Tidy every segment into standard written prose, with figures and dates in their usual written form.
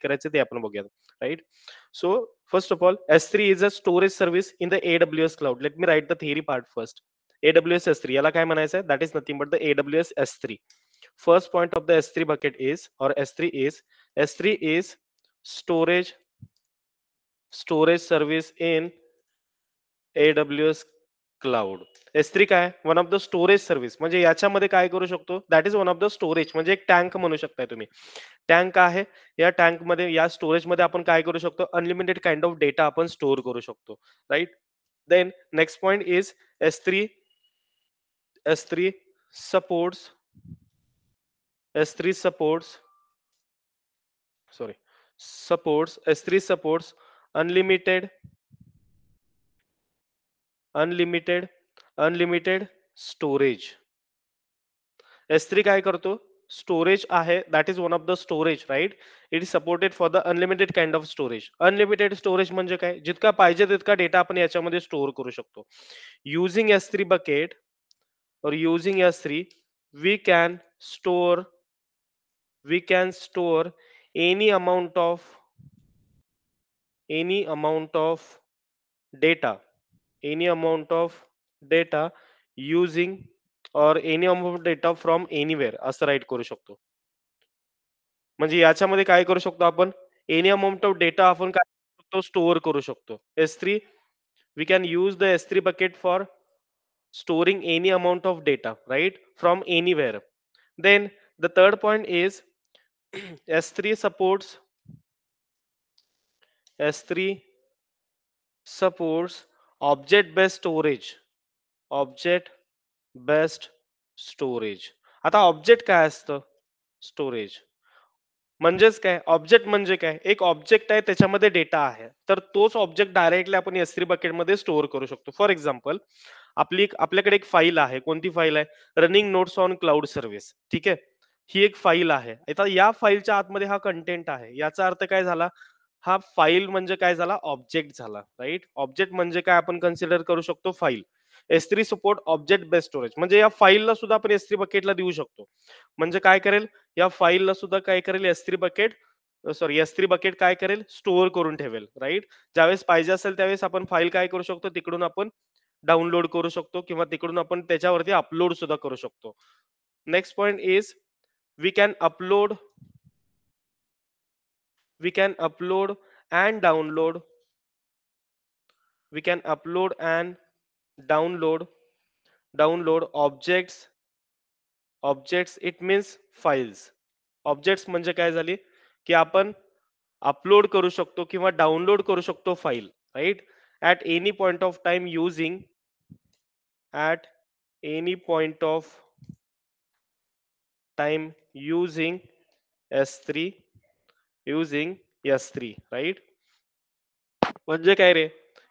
करायचं ते आपण बघूया, right? So first of all S3 is a storage service in the AWS cloud. Let me write the theory part first. AWS S3 याला काय म्हणायचं आहे? That is nothing but the AWS S3. First point of the S3 bucket is, or S3 is storage service in AWS cloud. S3 काय? One of the storage service. म्हणजे याच्यामध्ये काय करू शकतो? That is one of the storage, म्हणजे एक tank म्हणू शकताय तुम्ही. टँक आहे, या टँक मध्ये, या स्टोरेज मध्ये आपण काय करू शकतो? अनलिमिटेड काइंड ऑफ डेटा आपण स्टोअर करू शकतो, right? Then next point is S3 S3 supports S3 supports sorry supports S3 supports unlimited unlimited unlimited storage. S3 काय करतो? स्टोरेज आहे, that is one of the storage, right? It is supported for the unlimited kind of storage. Unlimited storage म्हणजे काय? जितका पाहिजे तितका data आपण याच्यामध्ये स्टोअर करू शकतो. Using S3 bucket or using S3, we can store we can store any amount of any amount of data any amount of data using or any amount of data from anywhere असं right करू शकतो. म्हणजे याच्यामध्ये काय करू शकतो आपण? Any amount of data आपण काय करू शकतो? स्टोअर करू शकतो. S3, we can use the S3 bucket for storing any amount of data, right, from anywhere. Then the third point is S3 supports S3 supports object based storage. Object based storage. आता object काय असतं? Storage म्हणजेच काय? Object म्हणजे काय? एक object आहे, त्याच्यामध्ये डेटा आहे, तर तोच ऑब्जेक्ट डायरेक्टली आपण S3 बकेटमध्ये स्टोअर करू शकतो. फॉर एक्झाम्पल, आपल्याकडे एक फाईल आहे. कोणती फाईल आहे? Running notes on cloud service. ठीक आहे, ही एक फाईल आहे. आता या फाईलच्या आतमध्ये हा कंटेंट आहे. याचा अर्थ काय झाला? हा फाईल म्हणजे काय झाला? ऑब्जेक्ट झाला, राईट? ऑब्जेक्ट म्हणजे काय आपण कन्सिडर करू शकतो? File. S3 support object based storage, म्हणजे या फाईलला सुद्धा आपण S3 बकेटला देऊ शकतो. म्हणजे काय करेल? या फाईलला सुद्धा काय करेल? S3 बकेट S3 बकेट काय करेल? स्टोअर करून ठेवेल, राईट? ज्यावेळेस पाहिजे असेल त्यावेळेस आपण फाईल काय करू शकतो? तिकडून आपण डाउनलोड करू शकतो किंवा तिकडून आपण त्याच्यावरती अपलोड सुद्धा करू शकतो. Next point is we can upload we can upload and download we can upload and download objects. It means files. Objects म्हणजे काय झाली? की आपण अपलोड करू शकतो किंवा डाउनलोड करू शकतो file, right? At any point of time using at any point of time using S3 using S3, right? म्हणजे काय रे?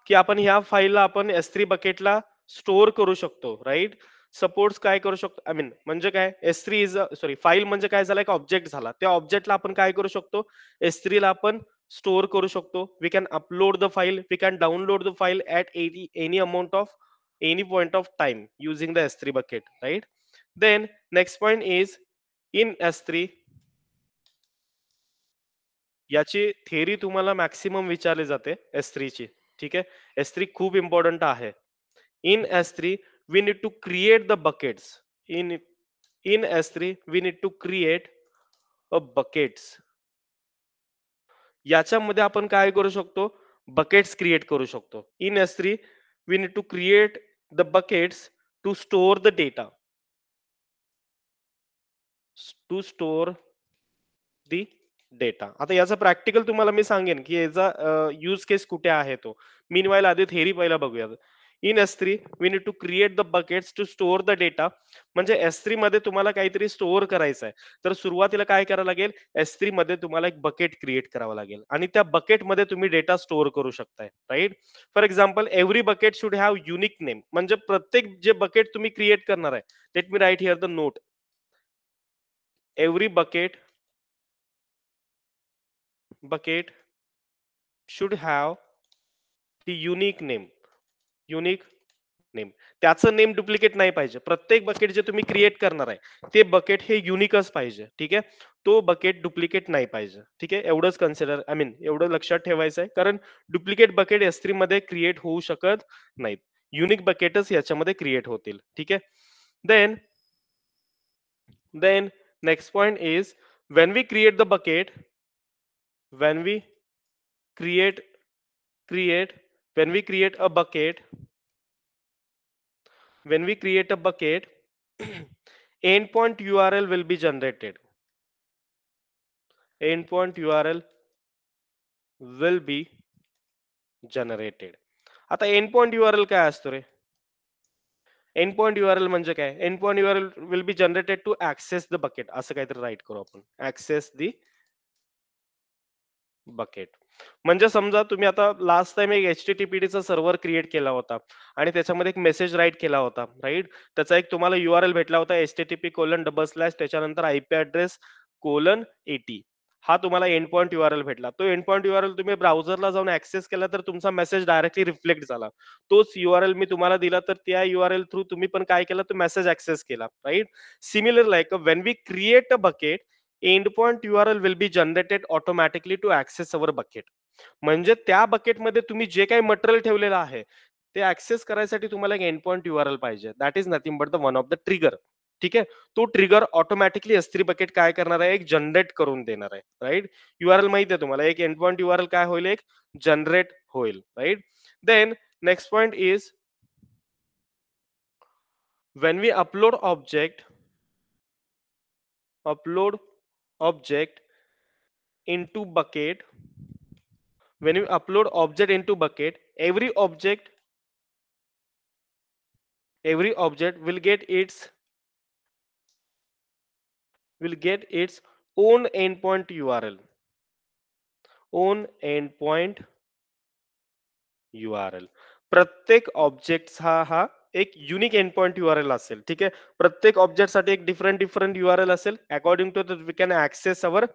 की आपण ह्या फाईलला आपण S3 बकेटला स्टोअर करू शकतो, राईट? सपोर्ट्स काय करू शकतो? आय मीन म्हणजे काय? S3 इज फाईल म्हणजे काय झाला? एक ऑब्जेक्ट झाला. त्या ऑब्जेक्टला आपण काय करू शकतो? S3 ला आपण स्टोअर करू शकतो. We can upload the file, we can download the file at any amount of any point of time using the S3 bucket, right? Then next point is in S3. याची theory तुम्हाला maximum विचारली जाते S3 ची. ठीक आहे, S3 खूप important आहे. In S3 we need to create the buckets. In in S3 we need to create a buckets. याच्यामध्ये आपण काय करू शकतो? बकेट्स क्रिएट करू शकतो. In S3 we need to create the buckets to store the data. To store the data. आता याचा practical तुम्हाला मी सांगेन की याचा यूज केस कुठे आहे तो. मीनवाईल आधी थेअरी पहिला बघूया. In S3 we need to create the buckets to store the data. म्हणजे S3 मध्ये तुम्हाला काहीतरी स्टोअर करायचं आहे, तर सुरुवातीला काय करावं लागेल? S3 मध्ये तुम्हाला एक बकेट क्रिएट करावं लागेल आणि त्या बकेटमध्ये तुम्ही डेटा स्टोअर करू शकताय, right? For example, every bucket should have unique name. म्हणजे प्रत्येक जे बकेट तुम्ही क्रिएट करणार आहे, let me write here the note. Every bucket should have the unique name. Unique name. त्याचं नेम डुप्लिकेट नाही पाहिजे. प्रत्येक बकेट जे तुम्ही क्रिएट करणार आहे, ते बकेट हे युनिकच पाहिजे. ठीक आहे. तो बकेट डुप्लिकेट नाही पाहिजे. ठीक आहे. एवढंच कन्सिडर आय मीन एवढं लक्षात ठेवायचं आहे. कारण डुप्लिकेट बकेट S3 मध्ये क्रिएट होऊ शकत नाहीत. युनिक बकेटच याच्यामध्ये क्रिएट होतील. ठीक आहे. Then then next point is when we create the bucket, when we create create when we create a bucket, when we create a bucket, endpoint URL will be generated. Endpoint URL will be generated. आता endpoint URL काय असतो रे? Endpoint URL म्हणजे काय? Endpoint URL will be generated to access the bucket. असं काहीतरी right करू आपण. Access the bucket. म्हणजे समजा तुम्ही आता लास्ट टाइम एक HTTPD सर्व्हर क्रिएट केला होता आणि त्याच्यामध्ये एक मेसेज राईट केला होता, राईट? त्याचा एक तुम्हाला URL भेटला होता http:// त्याच्यानंतर IP ॲड्रेस :80. हा तुम्हाला एंड पॉइंट URL भेटला. तो एंड पॉइंट URL तुम्ही ब्राउझरला जाऊन ॲक्सेस केला तर तुमचा मेसेज डायरेक्टली रिफ्लेक्ट झाला. तोच URL मी तुम्हाला दिला तर त्या URL थ्रू तुम्ही पण काय केलं तो मेसेज ॲक्सेस केला, right? Similar like when we create a bucket endpoint URL will be generated automatically to access our bucket. म्हणजे त्या बकेटमध्ये तुम्ही जे काही मटेरियल ठेवलेलं आहे ते ऍक्सेस करायसाठी तुम्हाला एक एंड पॉइंट URL पाहिजे. That is nothing but the one of the trigger. ठीक आहे. तो ट्रिगर ऑटोमॅटिकली S3 बकेट काय करणार आहे, एक जनरेट करून देणार आहे, राईट? URL माहिती आहे तुम्हाला, एक एंड पॉइंट URL काय होईल, एक जनरेट होईल, right? Then next point is when we upload object into bucket, when you upload object into bucket, every object will get its own endpoint URL, own endpoint URL. प्रत्येक object हा एक unique endpoint URL असेल. ठीक आहे. प्रत्येक object साठी एक different URL असेल. According to we can access our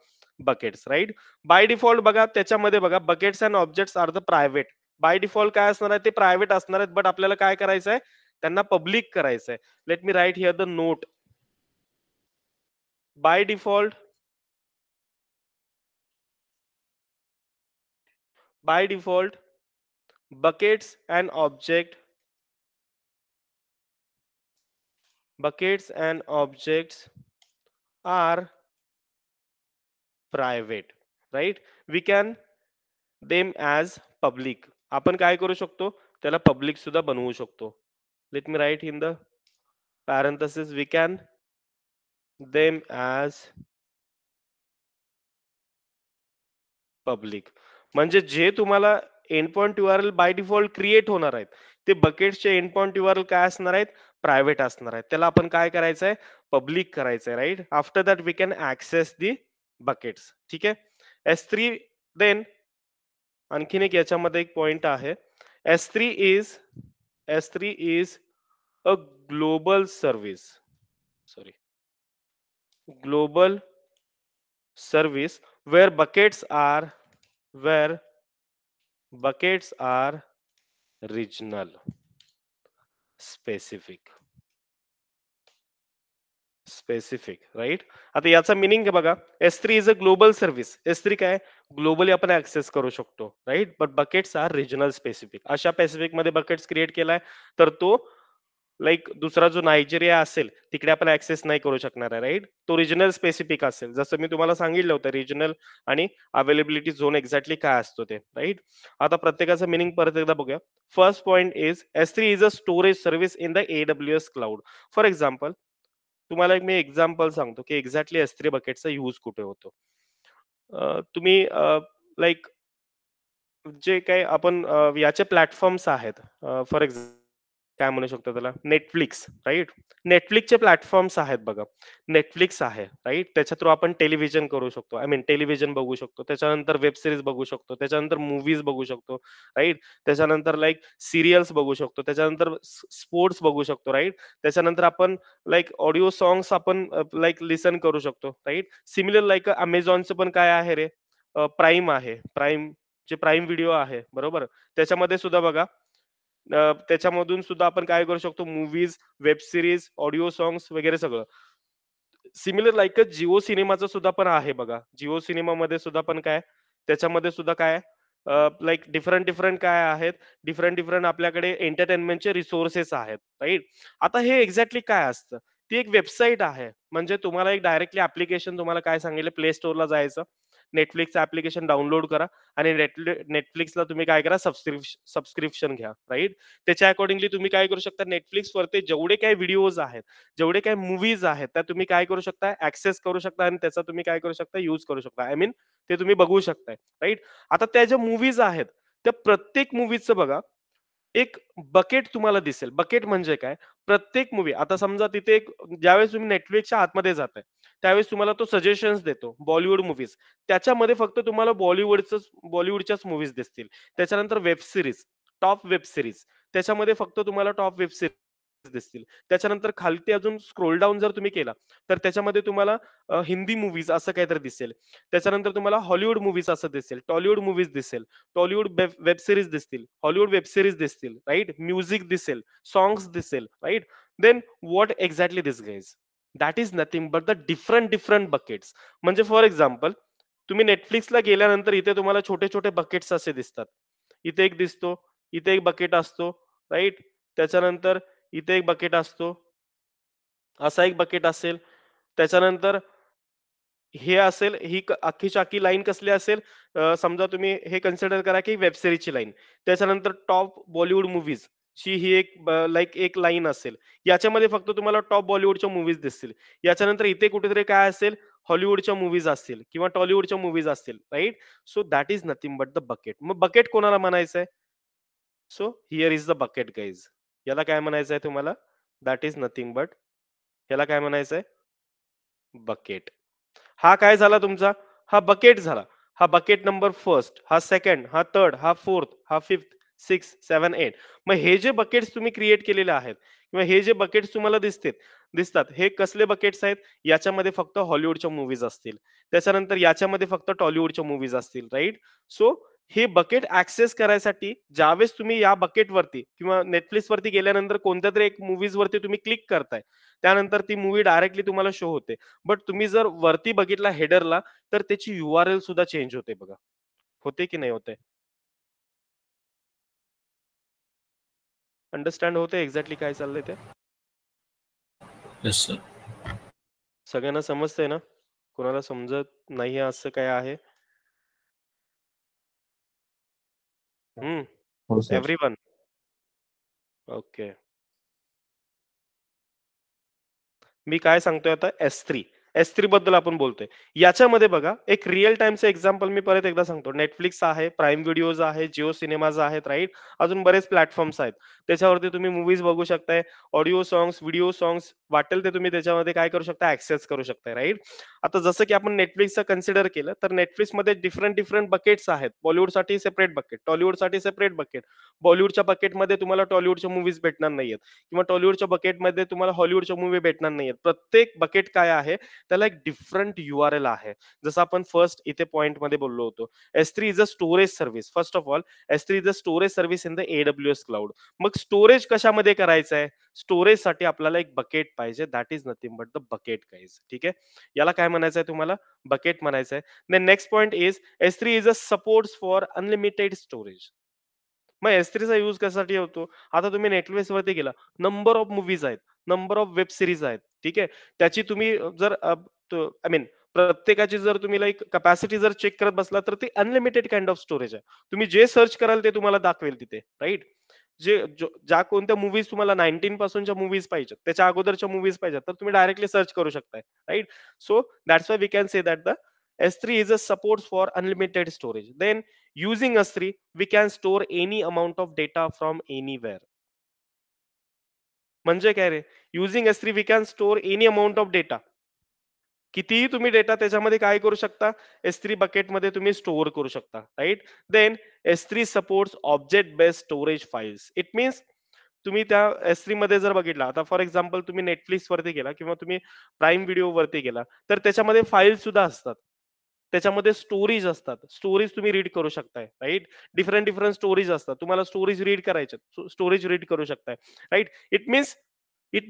buckets, right? By default बघा त्याच्यामध्ये बघा buckets and objects are the private. By default काय असणार आहे, ते प्रायव्हेट असणार आहेत, बट आपल्याला काय करायचं आहे, त्यांना पब्लिक करायचं आहे. Let me write here the note. By default by default buckets and objects are private, right? We can them as public. आपण काय करू शकतो, त्याला पब्लिक सुद्धा बनवू शकतो. Let me write in the parenthesis, we can them as public. म्हणजे जे तुम्हाला end point URL by default create होणार आहेत, ते बकेट्सचे एंड पॉइंट URL काय असणार आहेत, प्रायव्हेट असणार आहेत. त्याला आपण काय करायचंय, पब्लिक करायचंय, right? After that we can access the buckets. ठीक आहे. S3 देन आणखीन एक याच्यामध्ये एक पॉइंट आहे. S3 is S3 is a global service, sorry, global service where buckets are where buckets are regional specific, right? आता याचा मिनिंग बघा. S3 is a global service. S3 काय, ग्लोबली आपण ऍक्सेस करू शकतो, right? But buckets are regional specific. अशा specific मध्ये buckets create केलाय तर तो लाईक दुसरा जो नायजेरिया असेल तिकडे आपण ऍक्सेस नाही करू शकणार आहे, राईट? तो रिजनल स्पेसिफिक असेल. जसं मी तुम्हाला सांगितलं होतं रिजनल आणि अवेलेबिलिटी झोन एक्झॅक्टली काय असतो ते, राईट? आता प्रत्येकाचं मिनिंग परत एकदा बघूया. First point is S3 is a storage service in the AWS cloud. For example तुम्हाला एक मी एक्झाम्पल सांगतो की एक्झॅक्टली S3 बकेटचा यूज कुठे होतो. तुम्ही लाईक जे काही आपण याचे प्लॅटफॉर्म्स आहेत, फॉर एक्झाम्पल काय म्हणू शकतो त्याला, नेटफ्लिक्स, राईट? नेटफ्लिक्सचे प्लॅटफॉर्म्स आहेत बघा. नेटफ्लिक्स आहे, राईट? त्याच्या थ्रू आपण टेलिव्हिजन करू शकतो, आय मीन टेलिव्हिजन बघू शकतो, त्याच्यानंतर वेब सिरीज बघू शकतो, त्याच्यानंतर मूव्हीज बघू शकतो, राईट? त्याच्यानंतर लाईक सिरियल्स बघू शकतो, त्याच्यानंतर स्पोर्ट्स बघू शकतो, राईट? त्याच्यानंतर आपण लाईक ऑडिओ सॉंग्स आपण लाईक लिसन करू शकतो, राईट? सिमिलर लाईक अमेझॉनचं पण काय आहे रे, प्राईम आहे. प्राईम जे प्राईम व्हिडिओ आहे, बरोबर? त्याच्यामध्ये सुद्धा बघा त्याच्यामधून सुद्धा आपण काय करू शकतो, movies, web series, audio songs वगैरे सगळं. सिमिलर लाइकच जिओ सिनेमाचं सुद्धा पण आहे बघा. जिओ सिनेमामध्ये सुद्धा पण काय, त्याच्यामध्ये सुद्धा काय लाइक डिफरंट डिफरंट काय आहेत, डिफरंट डिफरंट आपल्याकडे एंटरटेनमेंटचे रिसोर्सेस आहेत, राइट? आता हे एक्झॅक्टली काय असतं? ती एक वेबसाईट आहे. म्हणजे तुम्हाला एक डायरेक्टली ॲप्लिकेशन तुम्हाला काय सांगितलं, Play Storeला जायचं. Netflixचं ॲप्लिकेशन डाउनलोड करा आणि Netflixला तुम्ही काय करा, सबस्क्रिप्शन घ्या, राइट? त्याच्या अकॉर्डिंगली तुम्ही काय करू शकता, Netflixवरती जेवढे काही व्हिडिओज आहेत, जेवढे काही मूव्हीज आहेत, त्या तुम्ही काय करू शकता, ऍक्सेस करू शकता आणि त्याचा तुम्ही काय करू शकता, यूज करू शकता. आय मीन ते तुम्ही बघू शकताय, राईट? आता त्या ज्या मूव्हीज आहेत, त्या प्रत्येक मूव्हीचं बघा, एक बकेट तुम्हाला दिसेल. बकेट म्हणजे काय? प्रत्येक मूव्ही आता समजा तिथे एक ज्यावेळेस तुम्ही Netflixच्या आतमध्ये जाताय, त्यावेळेस तुम्हाला तो सजेशन्स देतो, बॉलिवूड मूव्हीज. त्याच्यामध्ये फक्त तुम्हाला बॉलिवूडच्याच मूव्हीज दिसतील. त्याच्यानंतर web series, top web series. त्याच्यामध्ये फक्त तुम्हाला टॉप वेब सीरीज दिसतील. त्याच्यानंतर खालती अजून स्क्रोल डाउन जर तुम्ही केला, तर त्याच्यामध्ये तुम्हाला हिंदी मूव्हीज असं काहीतरी दिसेल. त्याच्यानंतर तुम्हाला हॉलिवूड मूव्हीज असं दिसेल, टॉलिवूड मूव्हीज दिसेल. टॉलिवूड वेब सीरीज दिसतील, हॉलिवूड वेब सीरीज दिसतील, राइट? म्युझिक दिसेल, सॉन्ग्स दिसेल, right? Then what exactly this guys? That is nothing but the different different buckets. म्हणजे फॉर एक्झाम्पल, तुम्ही Netflixला गेल्यानंतर इथे तुम्हाला छोटे-छोटे बकेट्स असे दिसतात. इथे एक दिसतो, इथे एक बकेट असतो, राइट? त्याच्यानंतर इथे एक बकेट असतो, असा एक बकेट असेल. त्याच्यानंतर हे असेल, ही अख्खीच्या अख्खी लाईन कसली असेल, समजा तुम्ही हे कन्सिडर करा की वेब सीरीजची लाईन. त्याच्यानंतर टॉप बॉलिवूड मूव्हीज ची ही एक लाइक एक लाईन असेल. याच्यामध्ये फक्त तुम्हाला टॉप बॉलिवूडच्या मूव्हीज दिसतील. याच्यानंतर इथे कुठेतरी काय असेल, हॉलिवूडच्या मूव्हीज असतील किंवा टॉलिवूडच्या मूव्हीज असतील, right? So that is nothing but the bucket. मग बकेट कोणाला म्हणायचंय? So here is the bucket guys. याला काय म्हणायचंय तुम्हाला? दॅट इज नथिंग बट, याला काय म्हणायचंय? बकेट. हा काय झाला तुमचा? हा बकेट झाला. हा बकेट नंबर फर्स्ट, हा सेकंड, हा थर्ड, हा फोर्थ, हा फिफ्थ, सिक्स, सेवन, एट. मग हे जे बकेट्स तुम्ही क्रिएट केलेले आहेत किंवा हे जे बकेट्स तुम्हाला दिसतात, हे कसले बकेट्स आहेत? याच्यामध्ये फक्त हॉलिवूडच्या मूव्हीज असतील. त्याच्यानंतर याच्यामध्ये फक्त टॉलिवूडच्या मूव्हीज असतील, राइट? सो हे बकेट ऍक्सेस करायसाठी ज्यावेळेस तुम्ही या बकेटवरती किंवा Netflix वरती गेल्यानंतर कोणत्यातरी एक मूव्हीज वरती तुम्ही क्लिक करताय. त्यानंतर ती मूव्ही डायरेक्टली तुम्हाला शो होते. बट तुम्ही जर वरती बघितला हेडरला, तर त्याची URL सुद्धा चेंज होते बघा. होते की नाही होते? अंडरस्टँड होते एक्झॅक्टली काय चाललंय ते? Yes sir. सगळ्यांना समजतंय ना? कोणाला समजत नाहीये असं काय आहे? हं. हो सर. एव्हरीवन? ओके. मी काय सांगतोय आता S3. S3 बद्दल आपण बोलतोय. याच्यामध्ये बघा एक रिअल टाईमचं एक्झाम्पल मी परत एकदा सांगतो. Netflix आहे, प्राईम व्हिडिओज आहे, जिओ सिनेमाज आहेत, राइट? अजून बरेच प्लॅटफॉर्म्स आहेत. त्याच्यावरती तुम्ही मूव्हीज बघू शकताय. ऑडिओ सॉन्ग्स, व्हिडिओ सॉन्ग्स वाटेल ते तुम्ही त्याच्यामध्ये काय करू शकता, ॲक्सेस करू शकताय, राइट? आता जसं की आपण Netflixचं कन्सिडर केलं, तर Netflixमध्ये डिफरंट डिफरंट बकेट्स आहेत. बॉलिवूडसाठी सेपरेट बकेट, टॉलिवूडसाठी सेपरेट बकेट. बॉलिवूडच्या बकेटमध्ये तुम्हाला टॉलिवूडच्या मूव्हीज भेटणार नाहीयेत. किंवा टॉलिवूडच्या बकेटमध्ये तुम्हाला हॉलिवूडच्या मूव्ही भेटणार नाहीयेत. प्रत्येक बकेट काय आहे, त्याला एक डिफरंट URL आहे. जसं आपण फर्स्ट इथे पॉइंटमध्ये बोललो होतो. S3 is a storage service. First of all, S3 is a storage service in the AWS cloud. मग स्टोरेज कशामध्ये करायचं आहे? स्टोरेजसाठी आपल्याला एक बकेट पाहिजे. That is nothing but the bucket guys. ठीक आहे? याला काय म्हणायचंय तुम्हाला? बकेट म्हणायचंय. Then next point is S3 is a supports for unlimited storage. मग S3 चा यूज कशासाठी होतो? आता तुम्ही Netflix वरती गेला, नंबर ऑफ मूव्हीज आहेत, नंबर ऑफ वेब सीरीज आहेत. ठीक आहे. त्याची तुम्ही जर आय मीन प्रत्येकाची जर तुम्ही लाइक कॅपॅसिटी जर चेक करत बसला, तर ती अनलिमिटेड काइंड ऑफ स्टोरेज आहे. तुम्ही जे सर्च कराल ते तुम्हाला दाखवेल तिथे, राइट? ज्या कोणत्या मूव्हीज तुम्हाला 19 पासूनच्या मूव्हीज पाहिजेत, त्याच्या अगोदरच्या मूव्हीज पाहिजेत, तर तुम्ही डायरेक्टली सर्च करू शकताय, right? So that's why we can say that the S3 is a support for unlimited storage. Then using S3, we can store any amount of data from anywhere. म्हणजे काय रे? Using S3 we can store any amount of data. कितीही तुम्ही data त्याच्यामध्ये काय करू शकता? S3 बकेटमध्ये तुम्ही स्टोअर करू शकता, right? Then S3 supports object based storage files. It means तुम्ही त्या S3 मध्ये जर बघितला, आता फॉर एक्झाम्पल तुम्ही Netflix वरती गेला किंवा तुम्ही प्राईम व्हिडिओ वरती गेला, तर त्याच्यामध्ये फाईल सुद्धा असतात. त्याच्यामध्ये स्टोरीज असतात. स्टोरीज तुम्ही रीड करू शकताय, राईट? डिफरंट स्टोरीज असतात. तुम्हाला स्टोरीज रीड करायच्या, स्टोरेज रीड करू शकताय, राईट? इट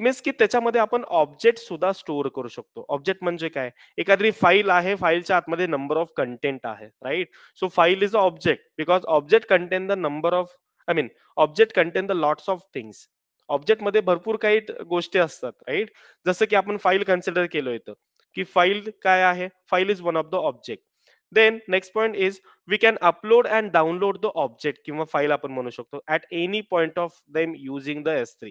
मीन्स की त्याच्यामध्ये आपण ऑब्जेक्ट सुद्धा स्टोअर करू शकतो. ऑब्जेक्ट म्हणजे काय? एखादी फाईल आहे, फाईलच्या आतमध्ये नंबर ऑफ कंटेंट आहे, right? So file is a object because object contain the number of I mean object contain the lots of things. ऑब्जेक्टमध्ये भरपूर काही गोष्टी असतात, राईट? जसं की आपण फाईल कन्सिडर केलं होतं की फाईल काय आहे? File is one of the object. Then next point is we can upload and download the object किंवा फाईल आपण म्हणू शकतो at any point of them using the S3.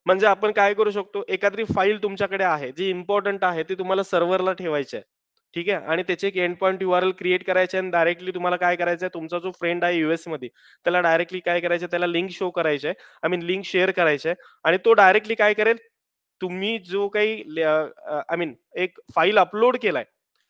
म्हणजे आपण काय करू शकतो, एखादी फाईल तुमच्याकडे आहे जी इम्पॉर्टंट आहे ती तुम्हाला सर्व्हरला ठेवायची आहे, ठीक आहे? आणि त्याचे एक एंड पॉइंट URL क्रिएट करायचे आणि डायरेक्टली तुम्हाला काय करायचं आहे, तुमचा जो फ्रेंड आहे US मध्ये त्याला डायरेक्टली काय करायचं, त्याला लिंक शो करायची आहे, आय मीन लिंक शेअर करायची आहे आणि तो डायरेक्टली काय करेल, तुम्ही जो काही आय मीन एक फाईल अपलोड केलाय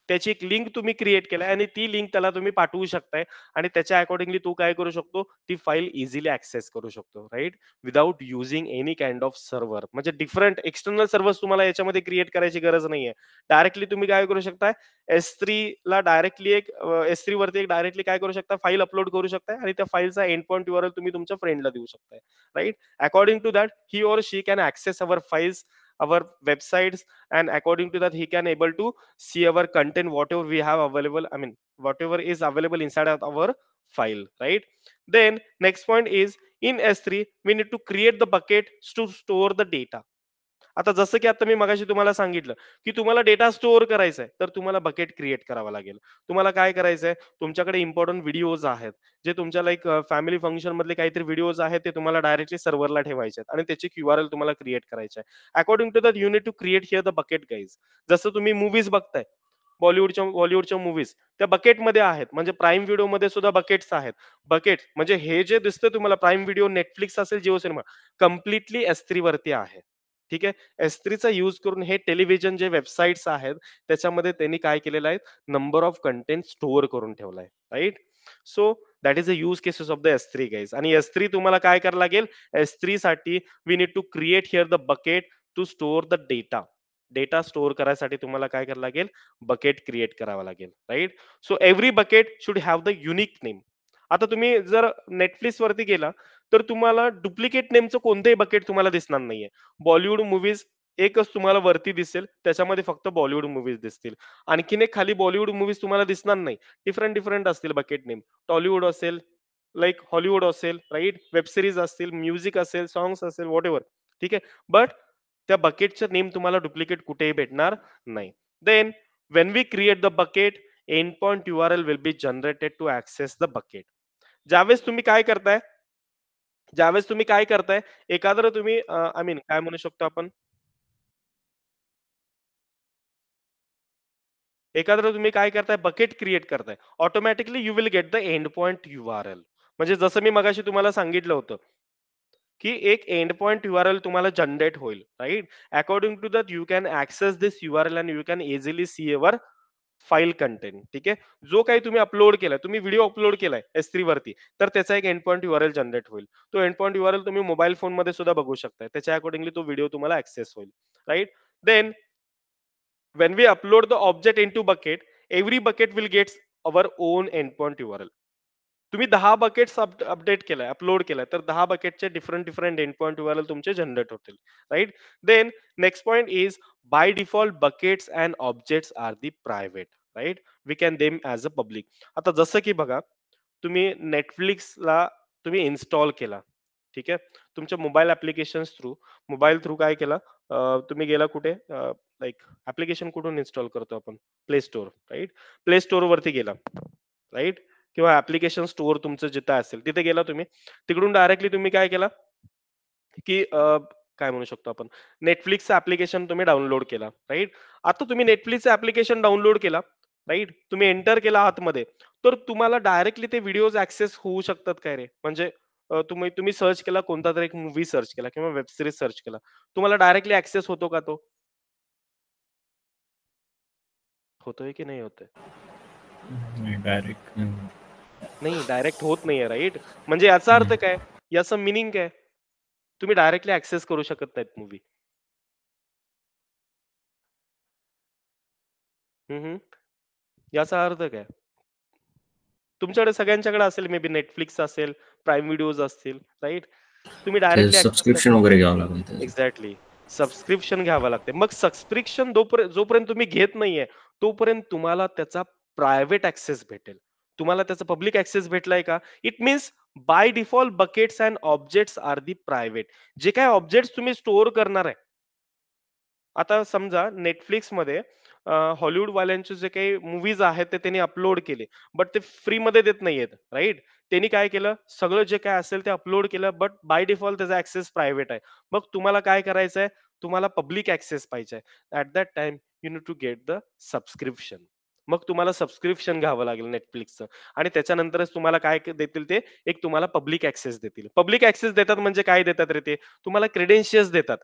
त्याची एक लिंक तुम्ही क्रिएट केलाय आणि ती लिंक त्याला तुम्ही पाठवू शकताय आणि त्याच्या अकॉर्डिंगली तो काय करू शकतो, ती फाईल इझिली ऍक्सेस करू शकतो, right? Without using any kind of server. म्हणजे डिफरंट एक्सटर्नल सर्व्हर्स तुम्हाला याच्यामध्ये क्रिएट करायची गरज नाहीये. डायरेक्टली तुम्ही काय करू शकताय, S3 ला डायरेक्टली एक S3 वरती एक डायरेक्टली काय करू शकता, फाईल अपलोड करू शकताय आणि त्या फाईलचा एंड पॉइंट URL तुम्ही तुमच्या फ्रेंडला देऊ शकताय, right? According to that he or she can access our files, our websites, and according to that he can able to see our content whatever we have available, I mean whatever is available inside of our file, right? Then next point is in S3 we need to create the bucket to store the data. आता जसं की आता मी मगाशी तुम्हाला सांगितलं की तुम्हाला data store करायचा आहे तर तुम्हाला बकेट क्रिएट करावा लागेल. तुम्हाला काय करायचंय, तुमच्याकडे इम्पॉर्टंट व्हिडिओज आहेत जे तुमच्या लाईक फॅमिली फंक्शन मधले काहीतरी व्हिडिओज आहेत ते तुम्हाला डायरेक्टली सर्व्हरला ठेवायचे आहेत आणि त्याची QRL तुम्हाला क्रिएट करायचे आहे. According to that you need to create here the bucket guys. जसं तुम्ही मूव्हीज बघताय, बॉलिवूडच्या मूव्हीज त्या बकेटमध्ये आहेत, म्हणजे प्राईम व्हिडिओमध्ये सुद्धा बकेट्स आहेत. बकेट म्हणजे हे जे दिसतं तुम्हाला प्राईम व्हिडिओ, नेटफ्लिक्स असेल, जिओ सिनेमा, कम्प्लिटली S3 वरती आहे. ठीक आहे, S3 चा यूज करून हे टेलिव्हिजन जे वेबसाईट्स आहेत त्याच्यामध्ये त्यांनी काय केलेलं आहे, नंबर ऑफ कंटेंट स्टोअर करून ठेवलाय, right? So that is a use cases of the S3 guys. आणि S3 तुम्हाला काय करायला लागेल, S3 साठी we need to create here the bucket to store the data. Data store करायसाठी तुम्हाला काय करावं लागेल, बकेट क्रिएट करावा लागेल, right? So every bucket should have the unique name. आता तुम्ही जर नेटफ्लिक्स वरती गेला तर तुम्हाला डुप्लिकेट नेमचं कोणतेही बकेट तुम्हाला दिसणार नाहीये. बॉलिवूड मूव्हीज एकच तुम्हाला वरती दिसेल, त्याच्यामध्ये फक्त बॉलिवूड मूव्हीज दिसतील. आणखीन एक खाली बॉलिवूड मूव्हीज तुम्हाला दिसणार नाही. डिफरंट असतील बकेट नेम. टॉलिवूड असेल, लाइक हॉलिवूड असेल, राईट? वेब सीरीज असतील, म्युझिक असेल, सॉंग्स असेल, व्हॉटएव्हर. ठीक आहे. बट त्या बकेटचं नेम तुम्हाला डुप्लिकेट कुठेही भेटणार नाही. Then when we create the bucket, endpoint URL will be generated to access the bucket. ज्यावेळेस तुम्ही काय करताय, एखादं तुम्ही आय मीन काय म्हणू शकतो आपण, एखादं तुम्ही काय करताय, बकेट क्रिएट करताय, automatically you will get the end point URL. म्हणजे जसं मी मगाशी तुम्हाला सांगितलं होतं की एक एंड पॉइंट URL तुम्हाला जनरेट होईल, right? According to that you can access this URL and you can easily see your file content. ठीक आहे, जो काही तुम्ही अपलोड केलाय, तुम्ही व्हिडिओ अपलोड केलाय S3 वरती, तर त्याचा एक एंड पॉइंट URL जनरेट होईल. तो एंड पॉइंट URL तुम्ही मोबाईल फोन मध्ये सुद्धा बघू शकताय. त्याच्या अकॉर्डिंगली तो व्हिडिओ तुम्हाला ऍक्सेस होईल, right? Then when we upload the object into bucket, every bucket will get our own endpoint URL. तुम्ही 10 बकेट्स अपडेट केलाय, अपलोड केलाय, तर 10 बकेटचे डिफरंट एंड पॉइंट URL तुमचे जनरेट होतील, right? Then next point is by default buckets and objects are the private, right? We can them as a public. आता जसं की बघा, तुम्ही नेटफ्लिक्सला तुम्ही इन्स्टॉल केला, ठीक आहे, तुमच्या मोबाईल थ्रू काय केला, तुम्ही गेला कुठे, लाईक ऍप्लिकेशन कुठून इन्स्टॉल करतो आपण, play store, right? Play store वरती गेला, राईट? किंवा ऍप्लिकेशन स्टोअर तुमचं जिथं असेल तिथे गेला तुम्ही, तिकडून डायरेक्टली तुम्ही काय केला की काय म्हणू शकतो आपण, नेटफ्लिक्सचं ऍप्लिकेशन तुम्ही डाउनलोड केला, राईट? आता तुम्ही नेटफ्लिक्सचं ऍप्लिकेशन डाउनलोड केला, राईट? तुम्ही एंटर केला आतमध्ये, तर तुम्हाला डायरेक्टली ते व्हिडिओज ऍक्सेस होऊ शकतात काय रे? म्हणजे तुम्ही तुम्ही सर्च केला, कोणता तरी एक मूव्ही सर्च केला किंवा वेब सिरीज सर्च केला, तुम्हाला डायरेक्टली ऍक्सेस होतो का तो? होतोय की नाही होतोय? डायरेक्ट नाही, डायरेक्ट होत नाहीये, राईट? म्हणजे याचा अर्थ काय, याचं मिनिंग काय, तुम्ही डायरेक्टली ऍक्सेस करू शकत नाहीत मूव्ही. हम्म. याचा अर्थ काय? तुमच्याकडे सगळ्यांच्याकडे असेल, मे बी नेटफ्लिक्स असेल, प्राईम व्हिडिओज असतील, राईट? तुम्ही ते डायरेक्टली ऍक्सेस सबस्क्रिप्शन करता. वगैरे घ्यावं लागेल त्याचं. एक्झॅक्टली. सबस्क्रिप्शन घ्यावं लागते. मग सबस्क्रिप्शन जोपर्यंत तुम्ही घेत नाहीये, तोपर्यंत तुम्हाला त्याचा प्रायव्हेट ॲक्सेस भेटेल. तुम्हाला त्याचा पब्लिक ॲक्सेस भेटलाय का? It means by default buckets and objects are the private. जे काही ऑब्जेक्ट्स तुम्ही स्टोअर करणार आहे. आता समजा Netflixमध्ये हॉलिवूडवाल्यांचे जे काही मूव्हीज आहेत ते त्यांनी अपलोड केले. बट ते फ्रीमध्ये देत नाहीयेत, राइट? त्यांनी काय केलं, सगळं जे काही असेल ते अपलोड केलं, बट बाय डिफॉल्ट त्याचा ॲक्सेस प्रायव्हेट आहे. मग तुम्हाला काय करायचंय? तुम्हाला पब्लिक ॲक्सेस पाहिजे. At that time you need to get the subscription. मग तुम्हाला सबस्क्रिप्शन घ्यावं लागेल Netflixचं आणि त्याच्यानंतरच तुम्हाला काय देतील ते, एक तुम्हाला पब्लिक ॲक्सेस देतील. पब्लिक ॲक्सेस देतात म्हणजे काय देतात रे ते? तुम्हाला क्रेडेन्शियल्स देतात.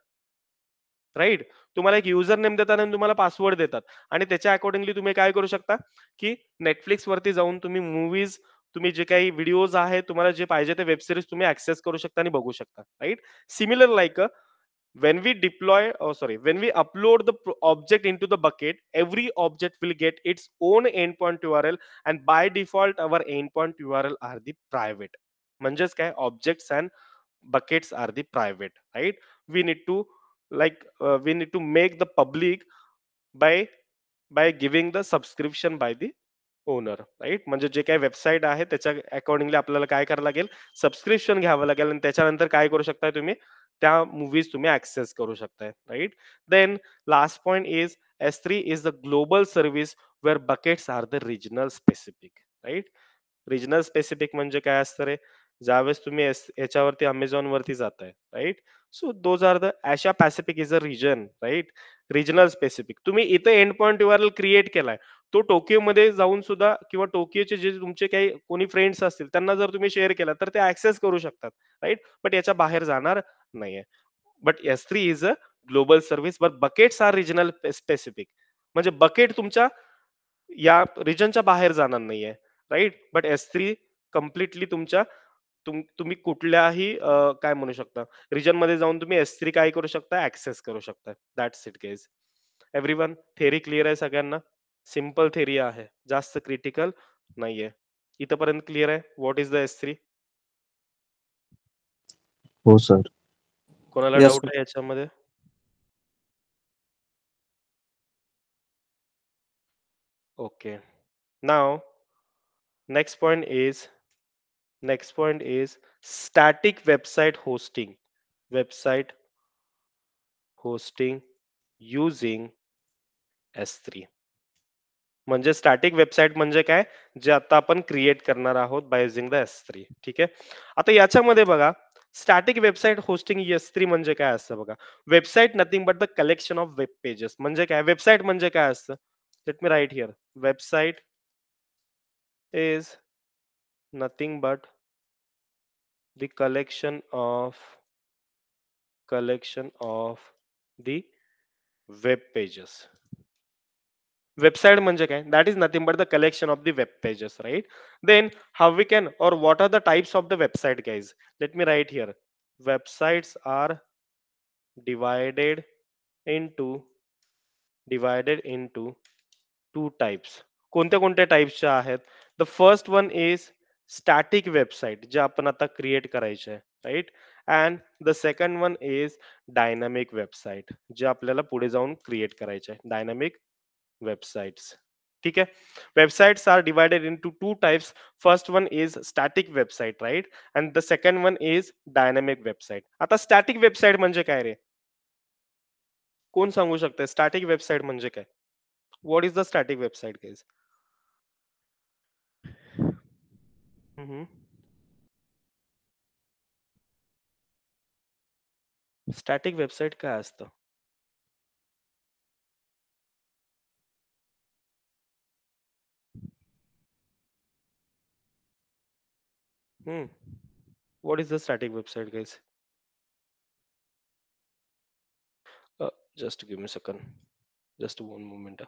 राइट? तुम्हाला एक युजर नेम देतात आणि तुम्हाला पासवर्ड देतात आणि त्याच्या अकॉर्डिंगली तुम्ही काय करू शकता, की Netflix वरती जाऊन तुम्ही मूव्हीज, तुम्ही जे काही व्हिडिओज आहेत, तुम्हाला जे पाहिजे ते वेब सीरीज तुम्ही ॲक्सेस करू शकता आणि बघू शकता. Right? Similar like when we upload the object into the bucket, every object will get its own endpoint URL and by default our endpoint URL are the private. म्हणजेच काय, objects and buckets are the private, right? We need to we need to make the public by giving the subscription by the owner, right? म्हणजे जे काही website आहे त्याच्या accordingly आपल्याला काय करावं लागेल, सबस्क्रिप्शन घ्यावं लागेल आणि त्याच्यानंतर काय करू शकताय तुम्ही, त्या मूव्हीज तुम्ही ऍक्सेस करू शकताय, right? Then last point is S3 is the global service where buckets are the regional specific, right? Regional specific म्हणजे काय असतं रे? ज्यावेळेस तुम्ही याच्यावरती अमेझॉन वरती जाताय, right? So those are the Asia pacific is a region, right? Regional specific. तुम्ही इथे एंड पॉइंट युआरएल क्रिएट केलाय, तो टोकियोमध्ये जाऊन सुद्धा किंवा टोकियोचे जे तुमचे काही कोणी फ्रेंड्स असतील त्यांना जर तुम्ही शेअर केला तर ते ऍक्सेस करू शकतात, राईट? बट याच्या बाहेर जाणार नाहीये. But S3 is a global service but buckets are regional specific. म्हणजे बकेट तुमच्या या रिजनच्या बाहेर जाणार नाहीये, राईट? बट S3 कम्प्लिटली तुमच्या तुम्ही कुठल्याही काय म्हणू शकता, रिजन मध्ये जाऊन तुम्ही S3 काय करू शकता, ऍक्सेस करू शकता. That's it guys. Everyone, theory clear आहे सगळ्यांना? सिंपल थेरी आहे, जास्त क्रिटिकल नाहीये. इथपर्यंत क्लिअर आहे व्हॉट इज द S3? हो सर. कोणाला येस डाऊट सर. आहे याच्यामध्ये? Okay. Now next point is static website hosting. Website hosting using S3. म्हणजे स्टॅटिक वेबसाईट म्हणजे काय, जे आता आपण क्रिएट करणार आहोत बाय युझिंग द S3. ठीक आहे. आता याच्यामध्ये बघा, स्टॅटिक वेबसाईट होस्टिंग S3 म्हणजे काय असतं बघा. Website nothing but the collection of web pages. म्हणजे काय, वेबसाईट म्हणजे काय असतं? Let me write here. Website is nothing but the collection of the web pages. Website म्हणजे काय, that is nothing but the collection of the web pages, right? Then how we can or what are the types of the website guys? Let me write here. Websites are divided into divided into two types. कोणत्या कोणत्या टाइप्सच्या आहेत? The first one is static website, जे आपण आता create करायचे आहे, right? And the second one is dynamic website, जे आपल्याला पुढे जाऊन क्रिएट करायचे आहे, डायनामिक वेबसाइट्स. ठीक है. Websites are divided into two types. First one is static website, right? And the second one is dynamic website. आता स्टॅटिक वेबसाईट म्हणजे काय रे? कोण सांगू शकते स्टॅटिक वेबसाईट म्हणजे काय? What is the static website guys? Static website काय असतं? Hmm. What is the static website guys? Just give me second. Just one moment.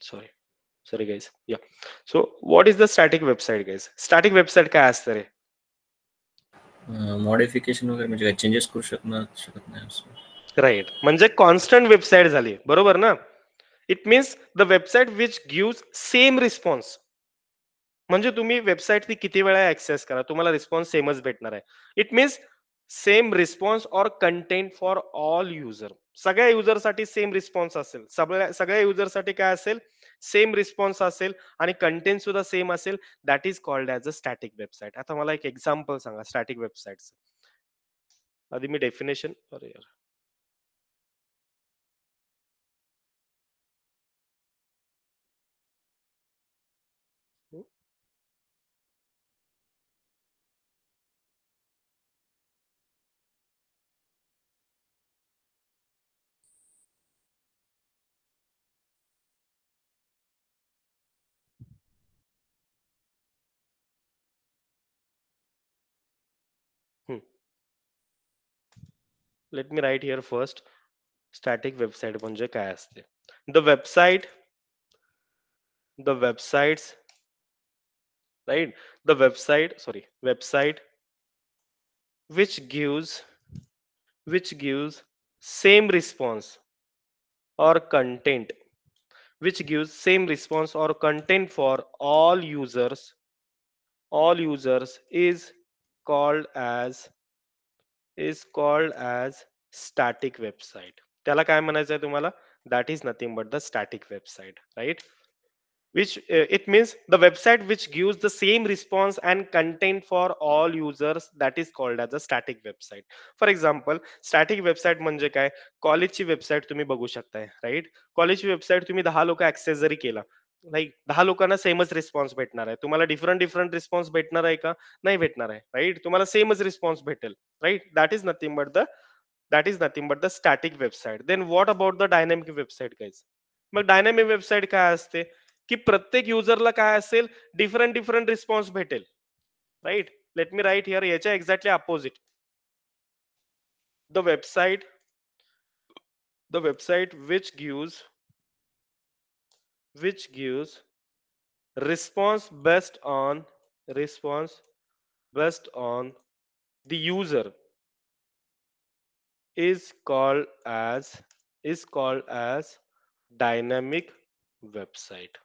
Sorry guys. Yeah so what is the static website guys? Static website काय असतं रे? Modification वगैरे म्हणजे काय changes करू शकत नाही असं. राईट, म्हणजे कॉन्स्टंट वेबसाईट झाली, बरोबर ना? It means the website which gives same response. म्हणजे तुम्ही वेबसाईट ती किती वेळा ऍक्सेस करा, तुम्हाला रिस्पॉन्स सेमच भेटणार आहे. It means same response or content for all user. सगळ्या युजरसाठी सेम रिस्पॉन्स असेल, सगळ्या सगळ्या युजरसाठी काय असेल? सेम रिस्पॉन्स असेल आणि कंटेंट सुद्धा सेम असेल. That is called as a static website. आता मला एक एक्झाम्पल सांगा स्टॅटिक वेबसाईटचं. आधी मी डेफिनेशन, अरे यार. Let me write here first. Static website म्हणजे काय असते? The websites, right, the website which gives same response or content, which gives same response or content for all users called as is called as static website. त्याला काय म्हणायचं आहे तुम्हाला? That is nothing but the static website, right? which it means the website which gives the same response and content for all users, that is called as a static website. For example, static website म्हणजे काय? कॉलेजची website तुम्ही बघू शकताय, right? कॉलेजची website तुम्ही 10 लोक access जरी केला, लाईक 10 लोकांना सेमच रिस्पॉन्स भेटणार आहे. तुम्हाला डिफरंट डिफरंट रिस्पॉन्स भेटणार आहे का? नाही भेटणार आहे, राईट? तुम्हाला सेमच रिस्पॉन्स भेटेल, right? That is nothing but the static website. Then what about the dynamic website guys? मग डायनॅमिक वेबसाईट काय असते? की प्रत्येक युजरला काय असेल? डिफरंट डिफरंट रिस्पॉन्स भेटेल, right? Let me write here, याच्या exactly opposite. The website the website which gives response based on the user is called as dynamic website.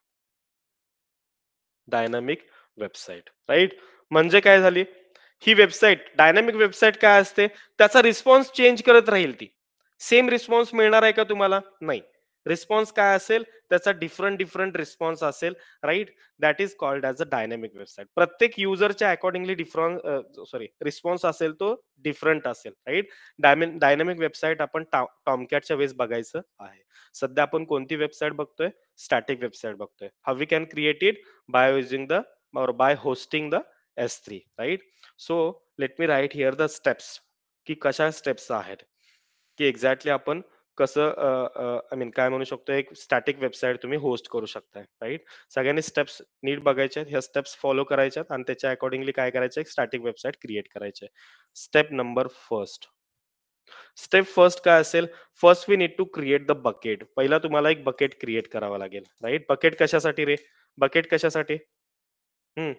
Dynamic website, right? म्हणजे काय झाली ही वेबसाईट? डायनामिक वेबसाईट काय असते? त्याचा response change करत राहील ती. सेम रिस्पॉन्स मिळणार आहे का तुम्हाला? नाही. रिस्पॉन्स काय असेल? त्याचा डिफरंट डिफरंट रिस्पॉन्स असेल, right? That is called as a dynamic website. प्रत्येक युजरच्या अकॉर्डिंगली रिस्पॉन्स असेल तो डिफरंट असेल, राईट? डायनामिक वेबसाईट आपण टॉमकॅटच्या वेळेस बघायचं आहे. सध्या आपण कोणती वेबसाईट बघतोय? स्टॅटिक वेबसाईट बघतोय. How we can create it? by using the or by hosting the S3, right? So let me write here the steps, की कशा स्टेप्स आहेत, की एक्झॅक्टली आपण कसं आय मीन काय म्हणू शकतो, एक स्टॅटिक वेबसाईट तुम्ही होस्ट करू शकताय, राईट? सगळ्यांनी स्टेप्स नीट बघायच्या, ह्या स्टेप्स फॉलो करायच्या आणि त्याच्या अकॉर्डिंगली काय करायचं? एक स्टॅटिक वेबसाईट क्रिएट करायचे. स्टेप फर्स्ट काय असेल? First we need to create the bucket. पहिला तुम्हाला एक बकेट क्रिएट करावा लागेल, राईट? बकेट कशासाठी रे? बकेट कशासाठी? हम्म,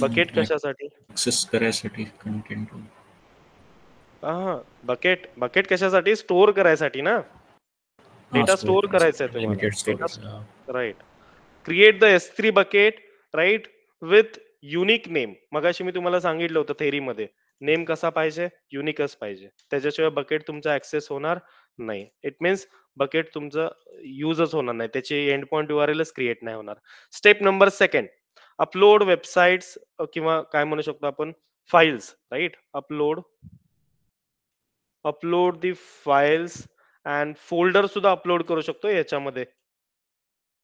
बकेट कशासाठी? ऍक्सेस करायसाठी कंटेंट. हा, बकेट बकेट कशासाठी? स्टोअर करायसाठी ना. हा, डेटा स्टोअर स्टोअर करायचा आहे करायसाठी तुम्हाला. Limited data, storage. Right. Create the S3 bucket, right, with unique name. मगाशी मी तुम्हाला सांगितलं होतं थेरीमध्ये, नेम कसा पाहिजे? युनिकच पाहिजे. त्याच्याशिवाय बकेट तुमचा ऍक्सेस होणार नाही. इट मीन्स बकेट तुमचं युजच होणार नाही, त्याची एंड पॉइंट URLच क्रिएट नाही होणार. Step number second, upload websites किंवा काय म्हणू शकतो आपण, files, right? Upload the files and folder सुद्धा अपलोड करू शकतो याच्यामध्ये.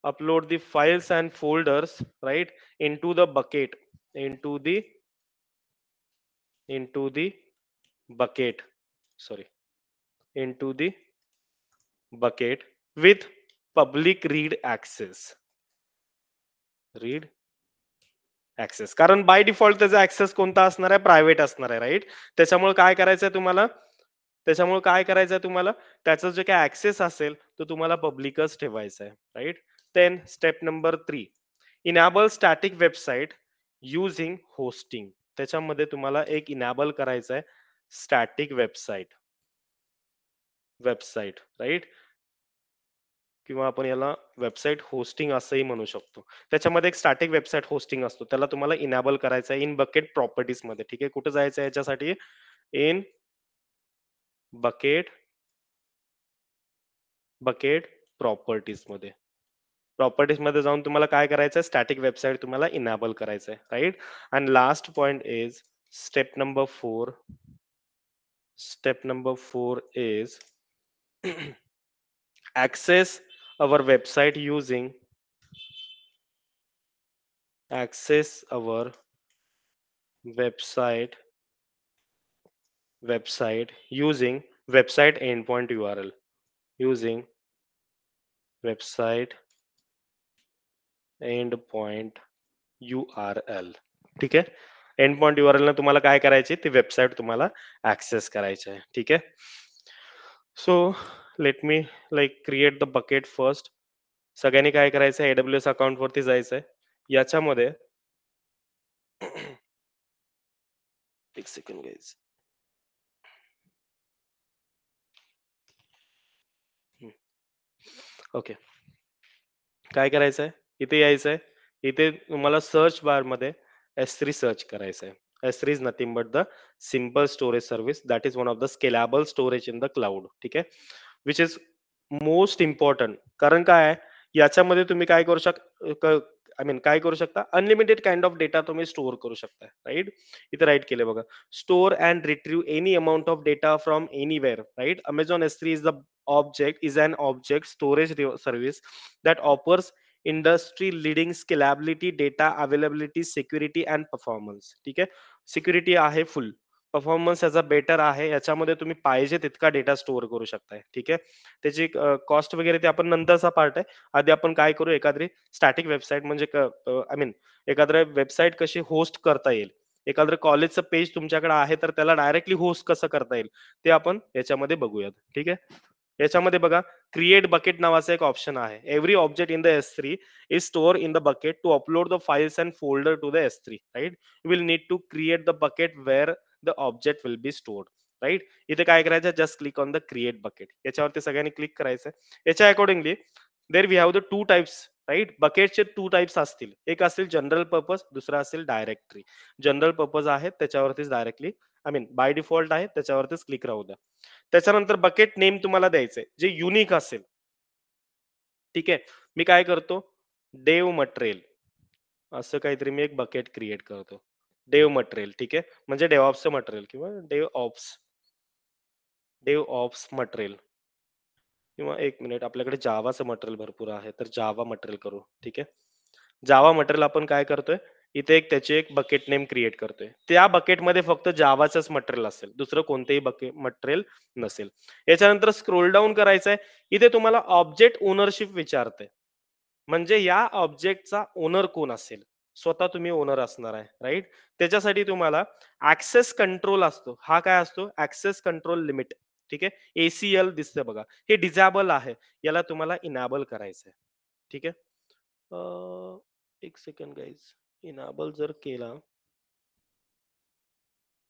Upload the files and folders, right, into the bucket, into the bucket, sorry, into the bucket with public read access. कारण बाय डिफॉल्ट त्याचा ऍक्सेस कोणता असणार आहे? Private असणार आहे, राईट? त्याच्यामुळे काय करायचंय तुम्हाला? त्याच्यामुळे काय करायचं आहे तुम्हाला, त्याचा जे काही ऍक्सेस असेल तो तुम्हाला पब्लिकच ठेवायचा आहे, right. Then step number 3, enable static website using hosting. त्याच्यामध्ये तुम्हाला एक इनेबल करायचं आहे स्टॅटिक वेबसाईट, राईट, किंवा आपण याला वेबसाईट होस्टिंग असंही म्हणू शकतो. त्याच्यामध्ये एक स्टॅटिक वेबसाईट होस्टिंग असतो, त्याला तुम्हाला इनेबल करायचं आहे इन बकेट प्रॉपर्टीज मध्ये. ठीक आहे, कुठे जायचं आहे याच्यासाठी, इन बकेट बकेट प्रॉपर्टीज मध्ये. प्रॉपर्टीज मध्ये जाऊन तुम्हाला काय करायचं आहे, स्टॅटिक वेबसाईट तुम्हाला इनेबल करायचं आहे, right. And last point is step number 4. Step number 4 is access our website using access our website using website endpoint URL, using website endpoint URL. ठीक आहे, एंड पॉइंट युआरएल ने तुम्हाला काय करायची, ती वेबसाईट तुम्हाला ऍक्सेस करायची आहे. ठीक आहे, so let me like create the bucket first. सगळ्यांनी काय करायचं, एडब्ल्यूएस अकाउंट वरती जायचंय. याच्यामध्ये एक सेकंड गाईज. ओके, काय करायचंय, इथे यायचंय. इथे तुम्हाला सर्च बार मध्ये S3 सर्च करायचंय. S3 is nothing but the simple storage service that is one of the scalable storage in the cloud. ठीक आहे, विच इज मोस्ट इम्पॉर्टंट. कारण काय आहे, याच्यामध्ये तुम्ही काय करू शकता, आय मीन काय करू शकता, अनलिमिटेड काइंड ऑफ डेटा तुम्ही स्टोअर करू शकता, राईट. इथे राईट केले बघा, store and retrieve any amount of data from anywhere, right. Amazon S3 is the object is an object storage service that offers industry leading scalability, data availability, security and performance. ठीक आहे, security आहे फुल, performance याचा better आहे, याच्यामध्ये तुम्ही पाहिजे तितका data store करू शकताय. ठीक आहे, त्याची कॉस्ट वगैरे ते आपण नंतरचा पार्ट आहे. आधी आपण काय करू, एखादी स्टॅटिक वेबसाईट म्हणजे आय मीन एखाद्या वेबसाईट कशी होस्ट करता येईल, एखादं कॉलेजचं पेज तुमच्याकडे आहे तर त्याला डायरेक्टली होस्ट कसं करता येईल ते आपण याच्यामध्ये बघूयात. ठीक आहे, याच्यामध्ये बघा, क्रिएट बकेट नावाचा एक ऑप्शन आहे. Every object in the S3 is store in the bucket. To upload the files and folder to the S3, right, you will need to create the bucket where the object will be stored, right. इथे काय करायचं, just click on the create bucket. याच्यावरती सगळ्यांनी click करायचं. याच्या accordingly there we have the two types, right. बकेटचे two types असतील, एक असेल जनरल पर्पज, दुसरा असेल डायरेक्टरी. जनरल पर्पज आहे त्याच्यावरतीच directly, I mean by default आहे त्याच्यावरतीच क्लिक राहू द्या. त्याच्यानंतर बकेट नेम तुम्हाला द्यायचंय जे युनिक असेल. ठीक आहे, मी काय करतो, डेव मटेरियल असं काहीतरी मी एक बकेट क्रिएट करतो. डेव मटेरियल, ठीक आहे, म्हणजे डेव्हऑप्सचं मटेरियल किंवा डेव ऑप्स मटेरियल. किंवा एक मिनिट, आपल्याकडे जावाचं मटेरियल भरपूर आहे तर जावा मटेरियल करू. ठीक आहे, जावा मटेरियल आपण काय करतोय, इथे एक त्याचे एक बकेट नेम क्रिएट करतोय. त्या बकेटमध्ये फक्त जावाचंच मटेरियल असेल, दुसरं कोणतेही बकेट मटेरियल नसेल. याच्यानंतर स्क्रोल डाऊन करायचंय. इथे तुम्हाला ऑब्जेक्ट ओनरशिप विचारते, म्हणजे या ऑब्जेक्टचा ओनर कोण असेल. स्वतः तुम्ही ओनर असणार आहे, राईट. त्याच्यासाठी तुम्हाला ऍक्सेस कंट्रोल असतो. हा काय असतो, ऍक्सेस कंट्रोल लिमिट. ठीक आहे, ACL दिसतं बघा, हे डिझेबल आहे, याला तुम्हाला इनेबल करायचं आहे. ठीक आहे, एक सेकंड गाईज, इनेबल जर केला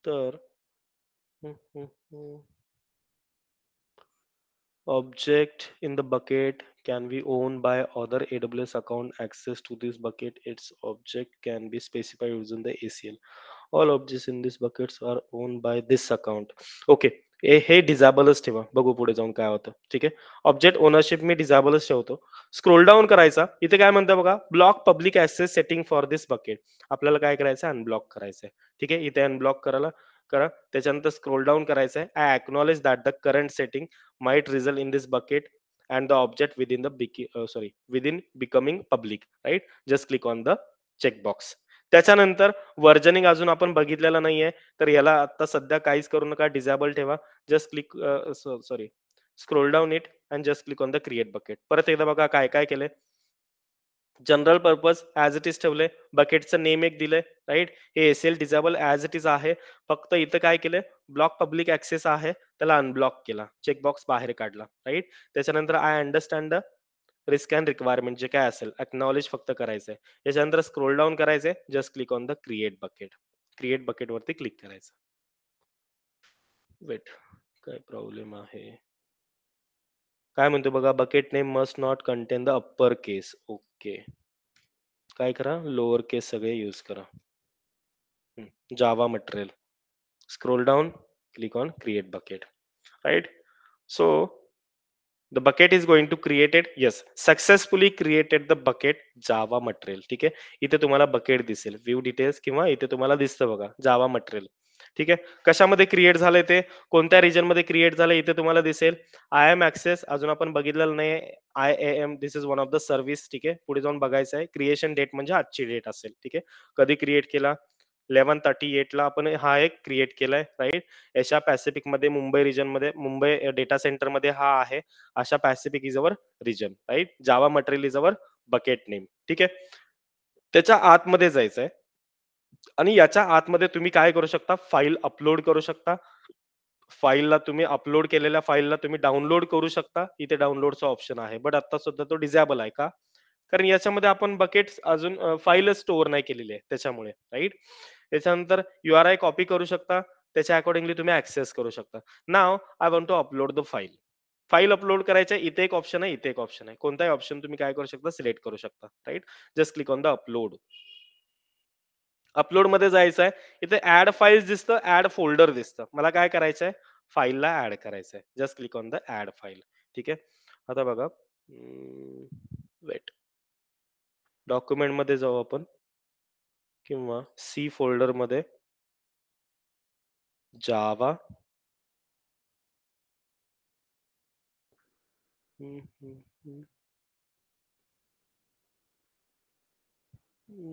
तर object in the bucket can be owned by other AWS account. Access to this bucket, its object can be specified using the ACL. All objects in these buckets are owned by this account. Okay, हे डिझेबलच ठेवा, बघू पुढे जाऊन काय होतं. ठीक आहे, object ownership मी डिझेबलच ठेवतो. स्क्रोल डाऊन करायचा, इथे काय म्हणतं बघा, block public access setting for this bucket. आपल्याला काय करायचं, अनब्लॉक करायचंय. ठीक आहे, इथे अनब्लॉक करायला करा. त्याच्यानंतर स्क्रोल डाऊन करायचंय. I acknowledge that the current setting might result in this bucket and the object within the within becoming public, right. Just click on the checkbox. त्याच्यानंतर वर्जनिंग अजून आपण बघितलेलं नाहीये, तर याला आता सध्या काहीच करू नका, डिझेबल ठेवा. Just click scroll down it and just click on the create bucket. परत एकदा बघा काय काय केलंय, general purpose as it is ठेवलंय. बकेटचं नेम एक दिलंय, राइट? हे SL disable as it is आहे. फक्त इथं काय केलंय, ब्लॉक पब्लिक ॲक्सेस आहे, त्याला अनब्लॉक केला. चेकबॉक्स बाहेर काढला, राइट? त्याच्यानंतर I understand the risk and requirement जे काय असेल, अॅक्नॉलेज फक्त करायचंय. त्याच्यानंतर स्क्रोल डाऊन करायचंय, just click on the create bucket. Create बकेटवरती क्लिक करायचं. वेट, काय प्रॉब्लेम आहे? काय म्हणतो बघा, bucket name must not contain the upper case. Okay. काय करा, लोअर केस सगळे यूज करा. Java material. Scroll down, click on create bucket, right? So the bucket is going to create it. Yes, successfully created the bucket Java material. ठीक आहे, इथे तुम्हाला bucket दिसेल, view details किंवा इथे तुम्हाला दिसतं बघा जावा मटेरियल. ठीक आहे, कशामध्ये क्रिएट झालंय ते, कोणत्या रिजन मध्ये क्रिएट झालंय इथे तुम्हाला दिसेल. आय एम ऍक्सेस अजून आपण बघितलेलं नाही. IAM this is one of the service. ठीक आहे, पुढे जाऊन बघायचं आहे. क्रिएशन डेट म्हणजे आजची डेट असेल. ठीक आहे, कधी क्रिएट केला, 11:38 ला आपण हा एक क्रिएट केलाय, राईट? एशिया पॅसिफिक मध्ये मुंबई रिजन मध्ये, मुंबई डेटा सेंटर मध्ये हा आहे. Asia Pacific is our region, right? Java material is our bucket name. ठीक आहे, त्याच्या आतमध्ये जायचंय आणि याच्या आतमध्ये तुम्ही काय करू शकता, फाईल अपलोड करू शकता. फाईलला तुम्ही अपलोड केलेल्या फाईलला तुम्ही डाउनलोड करू शकता. इथे डाउनलोडचा ऑप्शन आहे, बट आता सुद्धा तो डिसेबल आहे का, कारण याच्यामध्ये आपण बकेट्स अजून फाईलच स्टोअर नाही केलेली आहे त्याच्यामुळे, राईट? त्याच्यानंतर URI कॉपी करू शकता, त्याच्या अकॉर्डिंगली तुम्ही ऍक्सेस करू शकता. Now I want to upload the file. File upload करायचं, इथे एक ऑप्शन आहे, इथे एक ऑप्शन आहे. कोणताही ऑप्शन तुम्ही काय करू शकता, सिलेक्ट करू शकता, right? Just click on the upload. Upload मध्ये जायचं आहे, इथे ऍड फाईल्स दिसतं, ऍड फोल्डर दिसतं. मला काय करायचंय, फाईलला ऍड करायचंय. Just click on the add file. ठीक आहे, आता बघा, वेट, डॉक्युमेंट मध्ये जाऊ आपण किंवा सी फोल्डर मध्ये जावा.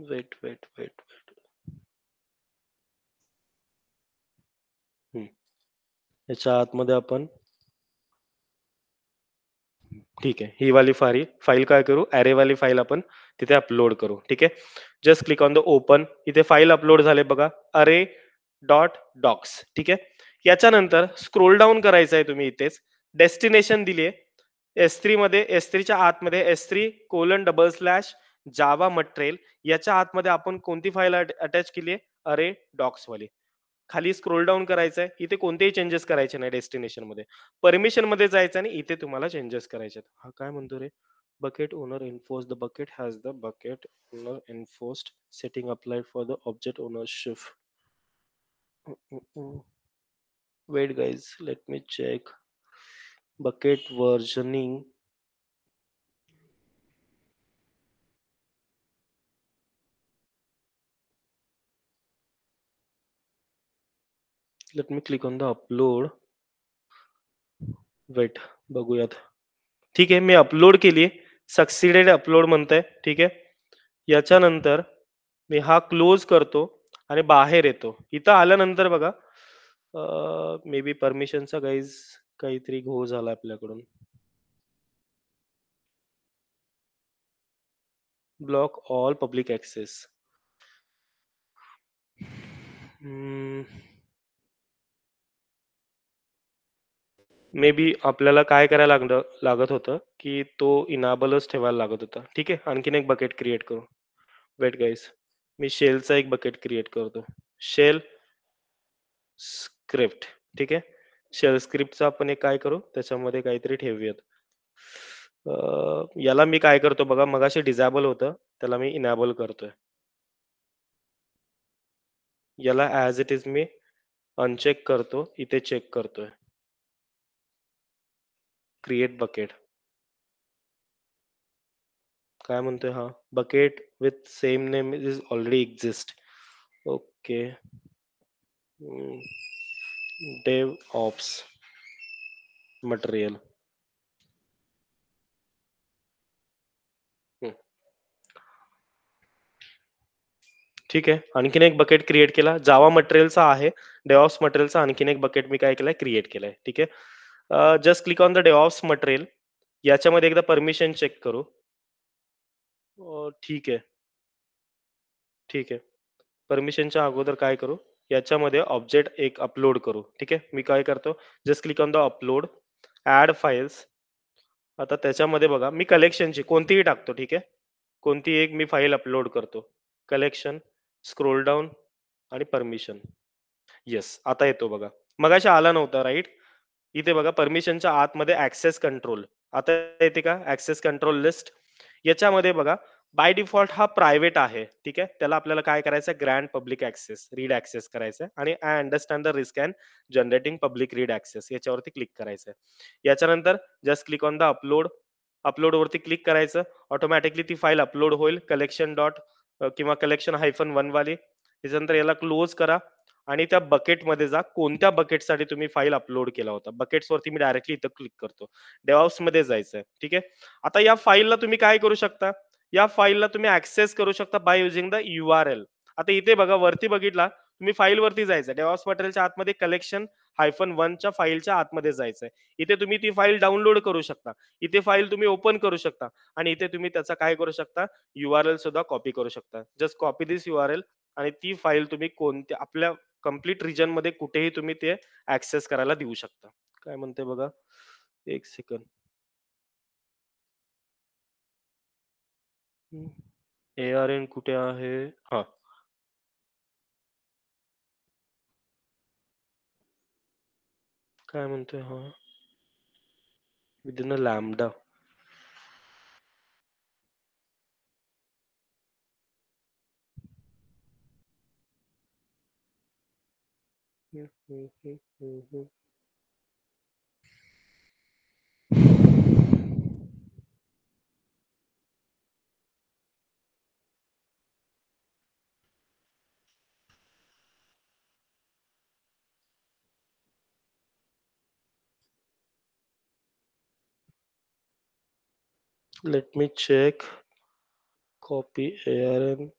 वेट वेट वेट वेट, याच्या आतमध्ये आपण, ठीक आहे, ही वाली फाईल काय करू, अरे वाली फाईल आपण तिथे अपलोड करू. ठीक आहे, just click on the open. इथे फाईल अपलोड झाले बघा, अरे डॉट डॉक्स. ठीक आहे, याच्यानंतर स्क्रोल डाऊन करायचं आहे तुम्ही. इथेच डेस्टिनेशन दिलीये S3 मध्ये, S3च्या आतमध्ये S3:// जावा मटेरियल. याच्या आतमध्ये आपण कोणती फाईल अटॅच केली आहे, अरे डॉक्स वाली. खाली स्क्रोल डाऊन करायचंय, इथे कोणतेही चेंजेस करायचे नाही. डेस्टिनेशन मध्ये परमिशन मध्ये जायचं आणि इथे तुम्हाला चेंजेस करायचे. हा काय म्हणतो रे, bucket owner enforce the bucket has the bucket owner enforced setting applied for the object ownership. Wait guys, let me check. Bucket versioning, let me click on the upload. Wait, बघूयात. ठीक आहे, मी upload केली, succeeded upload म्हणतंय. ठीक आहे, याच्यानंतर मी हा क्लोज करतो आणि बाहेर येतो. इथं आल्यानंतर बघा, मे बी परमिशनचा गाईज काहीतरी घोळ झाला आपल्याकडून. Block all public access. Maybe आपल्याला काय करायला लागत होतं, की तो इनाबलच ठेवायला लागत होता. ठीक आहे, आणखीन एक बकेट क्रिएट करू. वेट गाईज, मी शेलचा एक बकेट क्रिएट करतो. Shell script. ठीक आहे, शेल स्क्रिप्टचा आपण एक काय करू, त्याच्यामध्ये काहीतरी ठेवूयात. याला मी काय करतो बघा, मगाशी डिसेबल होतं, त्याला मी इनेबल करतोय. याला as it is me uncheck करतो, इथे चेक करतोय. Create bucket. काय म्हणतोय हा, bucket with same name is already exist. Okay, डेव ऑप्स मटेरियल. ठीक आहे, आणखीन एक बकेट क्रिएट केला, जावा मटेरियलचा आहे. डेव्हऑप्स मटेरियलचा आणखीन एक बकेट मी काय केलाय, क्रिएट केलाय. ठीक आहे, just click on the DevOps material. याच्यामध्ये एकदा परमिशन चेक करू. ठीक आहे, ठीक आहे. परमिशनच्या अगोदर काय करू? याच्यामध्ये ऑब्जेक्ट एक अपलोड करू. ठीक आहे. मी काय करतो, just click on the upload, add files. आता त्याच्यामध्ये बघा मी कलेक्शनची कोणतीही टाकतो. ठीक आहे. कोणती एक मी फाईल अपलोड करतो. कलेक्शन, स्क्रोल डाउन आणि परमिशन. येस, आता येतो बघा. मगाशी आला नव्हता राइट? इथे बघा परमिशनच्या आतमध्ये ॲक्सेस कंट्रोल. आता येते का ॲक्सेस कंट्रोल लिस्ट? याच्यामध्ये बघा बाय डिफॉल्ट हा प्रायव्हेट आहे. ठीक आहे. त्याला आपल्याला काय करायचं आहे grant public access, read access करायचं आहे आणि I understand the risk and generating public read access याच्यावरती क्लिक करायचं आहे. याच्यानंतर just click on the upload. अपलोडवरती क्लिक करायचं. ऑटोमॅटिकली ती फाईल अपलोड होईल. कलेक्शन डॉट किंवा कलेक्शन हायफन 1 वाली. त्याच्यानंतर याला क्लोज करा आणि त्या बकेटमध्ये जा. कोणत्या बकेटसाठी तुम्ही फाईल अपलोड केला होता. बकेट्सवरती मी डायरेक्टली इथं क्लिक करतो. DevOpsमध्ये जायचं आहे. ठीक आहे. आता या फाईलला तुम्ही काय करू शकता? या फाईलला तुम्ही ॲक्सेस करू शकता बाय युजिंग द URL. आता इथे बघा वरती बघितला, तुम्ही फाईलवरती जायचं. DevOps मटेरियलच्या आतमध्ये कलेक्शन हायफन 1च्या फाईलच्या आतमध्ये जायचंय. इथे तुम्ही ती फाईल डाउनलोड करू शकता. इथे फाईल तुम्ही ओपन करू शकता आणि इथे तुम्ही त्याचा काय करू शकता? URL सुद्धा कॉपी करू शकता. जस्ट कॉपी धिस URL आणि ती फाईल तुम्ही कोणत्या आपल्या कंप्लीट रिजनमध्ये कुठेही तुम्ही ते ॲक्सेस करायला देऊ शकता. काय म्हणते बघा? 1 सेकंद. ARN कुठे आहे? हां. काय म्हणतोय हा? विदिन अ lambda. Let me check. Copy ARN.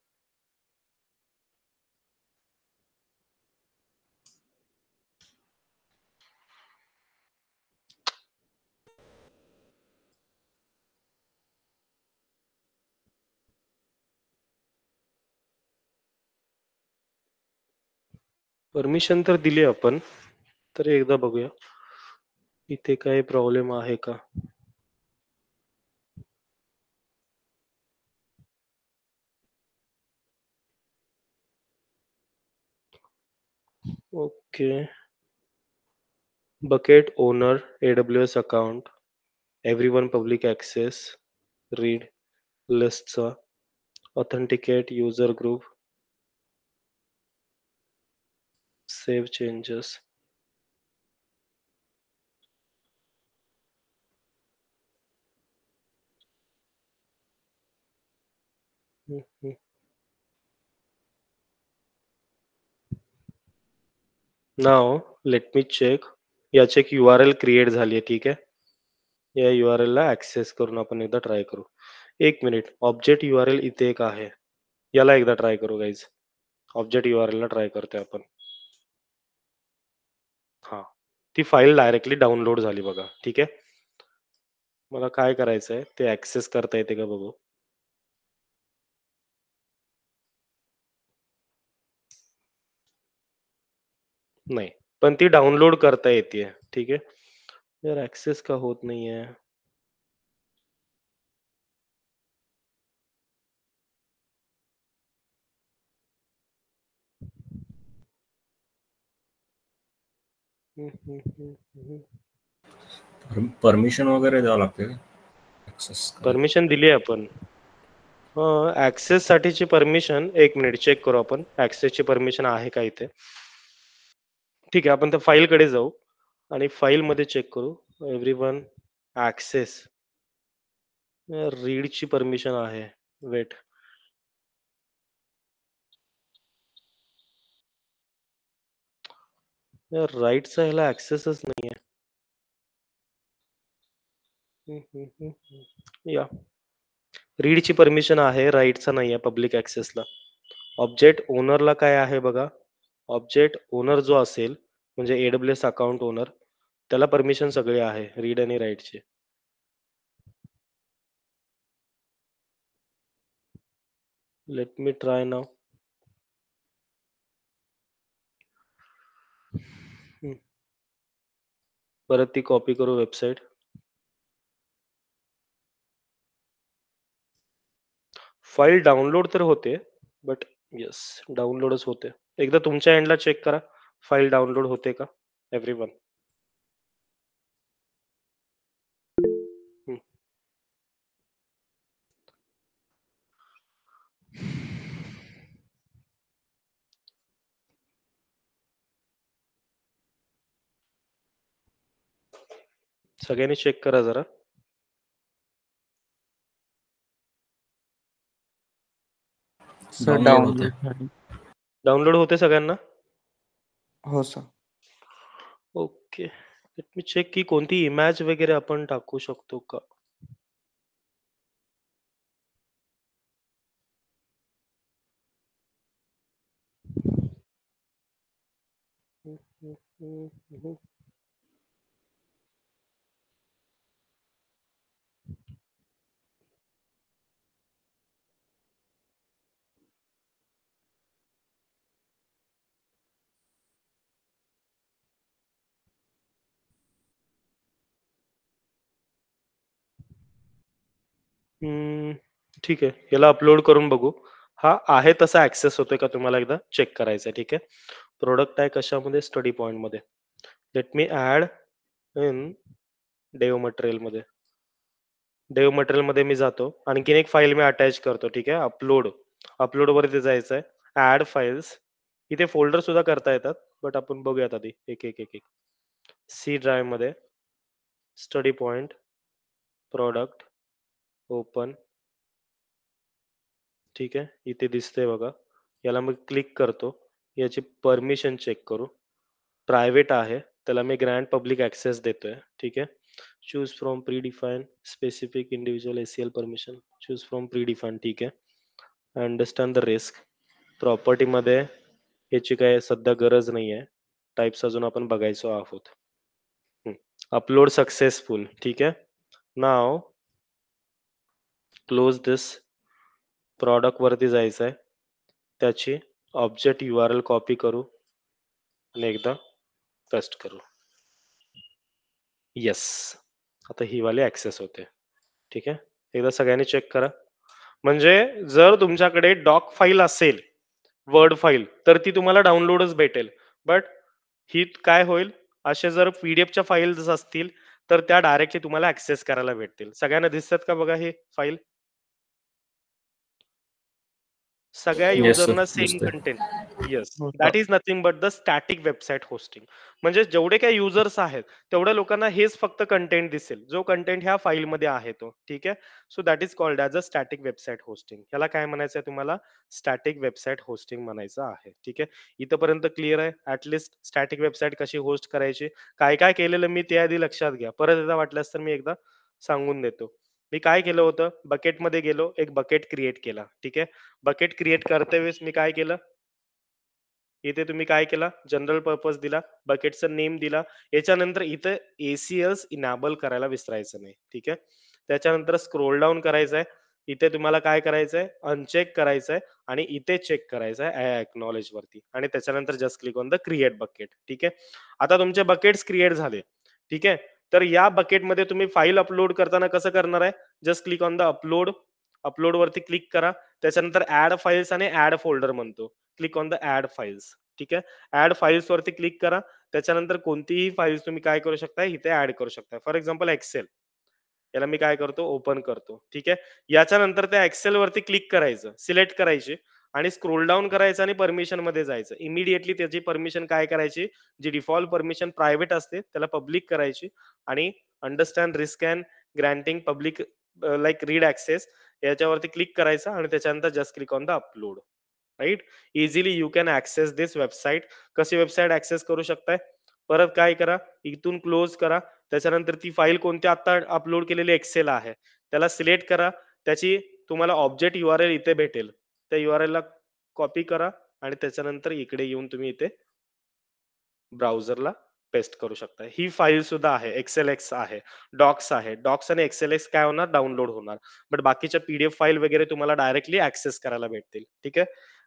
Permission तर दिली आपण. तर एकदा बघूया. इथे काही प्रॉब्लेम आहे का? Okay. Bucket owner, AWS account, everyone public access, read lists, authenticate user group, save changes. Mhm. Now let me check. याची एक URL क्रिएट झाली आहे. ठीक आहे. या URL ला ऍक्सेस करून आपण एकदा ट्राय करू. 1 मिनिट. ऑब्जेक्ट URL इथे एक आहे. याला एकदा ट्राय करू गाईज. ऑब्जेक्ट URL ला ट्राय करतोय आपण. हां. ती फाईल डायरेक्टली डाउनलोड झाली बघा. ठीक आहे. मला काय करायचंय ते ऍक्सेस करता येते का बघू. नाही. पण ती डाउनलोड करता येतेय. ठीक आहे. यार ऍक्सेस का होत नाहीये? परमिशन वगैरे द्यावं लागते का ॲक्सेस करायला? परमिशन दिली आपण. ऍक्सेस साठीची परमिशन 1 मिनिट चेक करू आपण. ऍक्सेसची परमिशन आहे का इथे? ठीक आहे. आपण त्या फाईलकडे जाऊ आणि फाईलमध्ये चेक करू. Everyone access. रीडची परमिशन आहे. वेट. यार राईटचा ह्याला ऍक्सेसच नाहीये. या. रीडची परमिशन आहे, राईटचा नाहीये पब्लिक ऍक्सेसला. ऑब्जेक्ट ओनरला काय आहे बघा. ऑब्जेक्ट ओनर जो असेल म्हणजे AWS अकाउंट ओनर त्याला परमिशन सगळे आहे रीड आणि राईटचे. लेट मी ट्राय नाव. परत ती कॉपी करू वेबसाईट. फाईल डाउनलोड तर होते, बट येस, डाउनलोडच होते. एकदा तुमच्या एंडला चेक करा, फाईल डाउनलोड होते का एव्हरीवन. सगळ्यांनी चेक करा जरा. सर डाउनलोड होते. डाउनलोड होते सगळ्यांना. हो sir. Okay, let me check की कोणती इमेज वगैरे आपण टाकू शकतो का. ठीक आहे, याला अपलोड करून बघू. हा आहे तसा ऍक्सेस होतोय का तुम्हाला एकदा चेक करायचं आहे. ठीक आहे, प्रोडक्ट आहे कशामध्ये, स्टडी पॉइंट मध्ये. लेट मी ऍड इन डेव मटेरियल मध्ये. डेव मटेरियल मध्ये मी जातो, आणखीन एक फाईल मी अटॅच करतो. ठीक आहे, अपलोड वरती जायचं आहे, ऍड फाईल्स. इथे फोल्डर सुद्धा करता येतात, बट आपण बघूयात आधी एक एक एक एक. सी ड्राईव्ह मध्ये स्टडी पॉइंट, प्रोडक्ट, ओपन. ठीक आहे, इथे दिसतंय बघा. याला मी क्लिक करतो, याची परमिशन चेक करू. प्रायव्हेट आहे, त्याला मी ग्रँड पब्लिक ऍक्सेस देतोय. ठीक आहे, choose from pre define specific individual ACL permission. Choose from pre define. ठीक आहे, अंडरस्टँड द रिस्क. प्रॉपर्टीमध्ये याची काय सध्या गरज नाही आहे, टाइप्स अजून आपण बघायचो आहोत. Upload successful. ठीक आहे, नाव क्लोज दिस. प्रॉडक्ट वरती जायचं आहे, त्याची ऑब्जेक्ट URL कॉपी करू आणि एकदा पेस्ट करू. येस, आता ही वाली ऍक्सेस होते. ठीक आहे, एकदा सगळ्यांनी चेक करा. म्हणजे जर तुमच्याकडे डॉक फाईल असेल, वर्ड फाईल, तर ती तुम्हाला डाउनलोडच भेटेल. बट ही काय होईल, असे जर पीडीएफच्या फाईल्स असतील तर त्या डायरेक्टली तुम्हाला ऍक्सेस करायला भेटतील. सगळ्यांना दिसतात का बघा हे फाईल. सगळ्या येस सर, युजरना सेम दिसतंय. कंटेंट. येस, हो that sir. Is nothing but the static website hosting. म्हणजे जेवढे काही युजर्स आहेत तेवढ्या लोकांना हेच फक्त कंटेंट दिसेल, जो कंटेंट ह्या फाईलमध्ये आहे तो. ठीक आहे, so that is called as a static website hosting. ह्याला काय म्हणायचं आहे तुम्हाला, स्टॅटिक वेबसाईट होस्टिंग म्हणायचं आहे. ठीक आहे, इथपर्यंत क्लिअर आहे. ऍटलिस्ट स्टॅटिक वेबसाईट कशी होस्ट करायची, काय काय केलेलं मी ते आधी लक्षात घ्या. परत एकदा वाटल्यास तर मी एकदा सांगून देतो. मी काय केलं होतं, बकेटमध्ये गेलो, एक बकेट क्रिएट केला. ठीक आहे, बकेट क्रिएट करते वेळेस मी काय केलं, इथे तुम्ही काय केला, जनरल पर्पज दिला, बकेटचं नेम दिला. याच्यानंतर इथे एसीएस इनेबल करायला विसरायचं नाही. ठीक आहे, त्याच्यानंतर स्क्रोल डाऊन करायचं आहे. इथे तुम्हाला काय करायचं आहे, अनचेक करायचं आहे आणि इथे चेक करायचं आहे एक्नॉलेज वरती, आणि त्याच्यानंतर just click on the create bucket. ठीक आहे, आता तुमचे बकेट्स क्रिएट झाले. ठीक आहे, तर या बकेटमध्ये तुम्ही फाईल अपलोड करताना कसं करणार आहे, just click on the upload. Upload वरती क्लिक करा, त्याच्यानंतर ऍड फाईल्स आणि ऍड फोल्डर म्हणतो. Click on the add files. ठीक आहे, ऍड फाईल्स वरती क्लिक करा. त्याच्यानंतर कोणतीही फाईल्स तुम्ही काय करू शकता, इथे ऍड करू शकता. फॉर एक्झाम्पल एक्सेल, याला मी काय करतो, ओपन करतो. ठीक आहे, याच्यानंतर त्या एक्सेल वरती क्लिक करायचं, सिलेक्ट करायची आणि स्क्रोल डाऊन करायचं आणि परमिशन मध्ये जायचं. इमिडिएटली त्याची परमिशन काय करायची, जी डिफॉल्ट परमिशन प्रायव्हेट असते त्याला पब्लिक करायची, आणि understand risk and granting public like read access याच्यावरती क्लिक करायचं आणि त्याच्यानंतर just click on the upload. Right, easily you can access this website. कशी वेबसाईट ऍक्सेस करू शकताय, परत काय करा, इथून क्लोज करा. त्याच्यानंतर ती फाईल कोणती आता अपलोड केलेली एक्सेल आहे त्याला सिलेक्ट करा. त्याची तुम्हाला ऑब्जेक्ट URL इथे भेटेल, त्या URL ला कॉपी करा आणि त्याच्यानंतर इकडे येऊन तुम्ही इथे ब्राउझरला पेस्ट करू शकता. ही फाईल सुद्धा आहे. एक्सेल आहे, डॉक्स आहे. डॉक्स आणि एक्सेल काय होणार? डाउनलोड होणार. बट बाकीच्या पीडीएफ फाईल वगैरे तुम्हाला डायरेक्टली ऍक्सेस करायला भेटतील. ठीक आहे.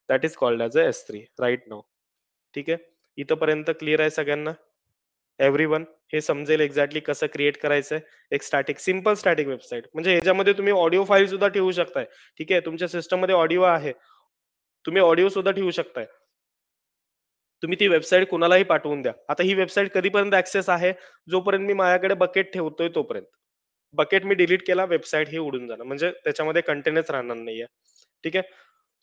That is called as a S3 right now. ठीक आहे. इथपर्यंत क्लिअर आहे सगळ्यांना? एव्हरीवन हे समजेल एक्झॅक्टली कसं क्रिएट करायचंय एक सिंपल स्टॅटिक वेबसाईट. म्हणजे ह्याच्यामध्ये तुम्ही ऑडिओ फाईल सुद्धा ठेवू शकताय. ठीक आहे. तुमच्या सिस्टम मध्ये ऑडिओ आहे. तुम्ही ऑडिओ सुद्धा ठेवू शकताय. तुम्ही ती वेबसाईट कुणालाही पाठवून द्या. आता ही वेबसाईट कधीपर्यंत ऍक्सेस आहे? जोपर्यंत मी माझ्याकडे बकेट ठेवतोय तोपर्यंत. बकेट मी डिलीट केला, वेबसाईट ही उडून जाणार. म्हणजे त्याच्यामध्ये कंटेनच राहणार नाहीये. ठीक आहे.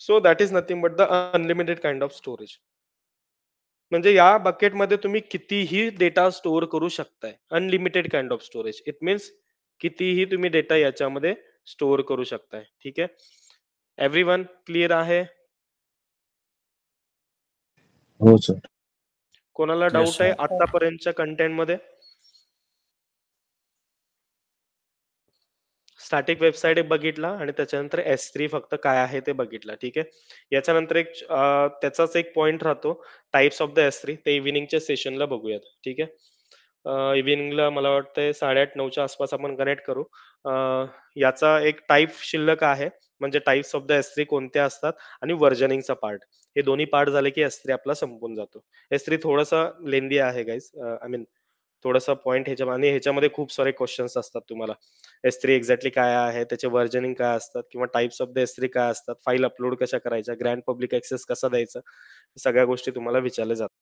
So that is nothing but the unlimited kind of storage. म्हणजे या बकेटमध्ये तुम्ही कितीही डेटा स्टोअर करू शकताय. Unlimited kind of storage. It means कितीही तुम्ही डेटा याच्यामध्ये स्टोअर करू शकताय. ठीक आहे. एव्हरीवन क्लिअर आहे? हो सर. कोणाला Yes, डाऊट आहे sir. आतापर्यंतच्या कंटेंट मध्ये? स्टॅटिक वेबसाईट एक बघितला आणि त्याच्यानंतर S3 फक्त काय आहे ते बघितलं. ठीक आहे. याच्यानंतर त्याचाच एक पॉइंट राहतो टाइप्स ऑफ द S3 ते इव्हिनिंगच्या सेशनला बघूयात. ठीक आहे. इव्हिनिंगला मला वाटतंय 8:30-9च्या आसपास आपण कनेक्ट करू. याचा एक टाईप शिल्लक आहे म्हणजे टाइप्स ऑफ द S3 कोणत्या असतात आणि वर्जनिंगचा पार्ट. हे दोन्ही पार्ट झाले की S3 आपला संपून जातो. S3 थोडासा लेंदी आहे गाईज. आय मीन थोडासा पॉइंट आणि ह्याच्यामध्ये खूप सारे क्वेश्चन्स असतात तुम्हाला. S3 एक्झॅक्टली काय आहे, त्याचे वर्जनिंग काय असतात किंवा टाइप्स ऑफ द S3 काय असतात, फाईल अपलोड कशा करायच्या, ग्रँड पब्लिक ऍक्सेस कसा द्यायचा, सगळ्या गोष्टी तुम्हाला विचारल्या जातात.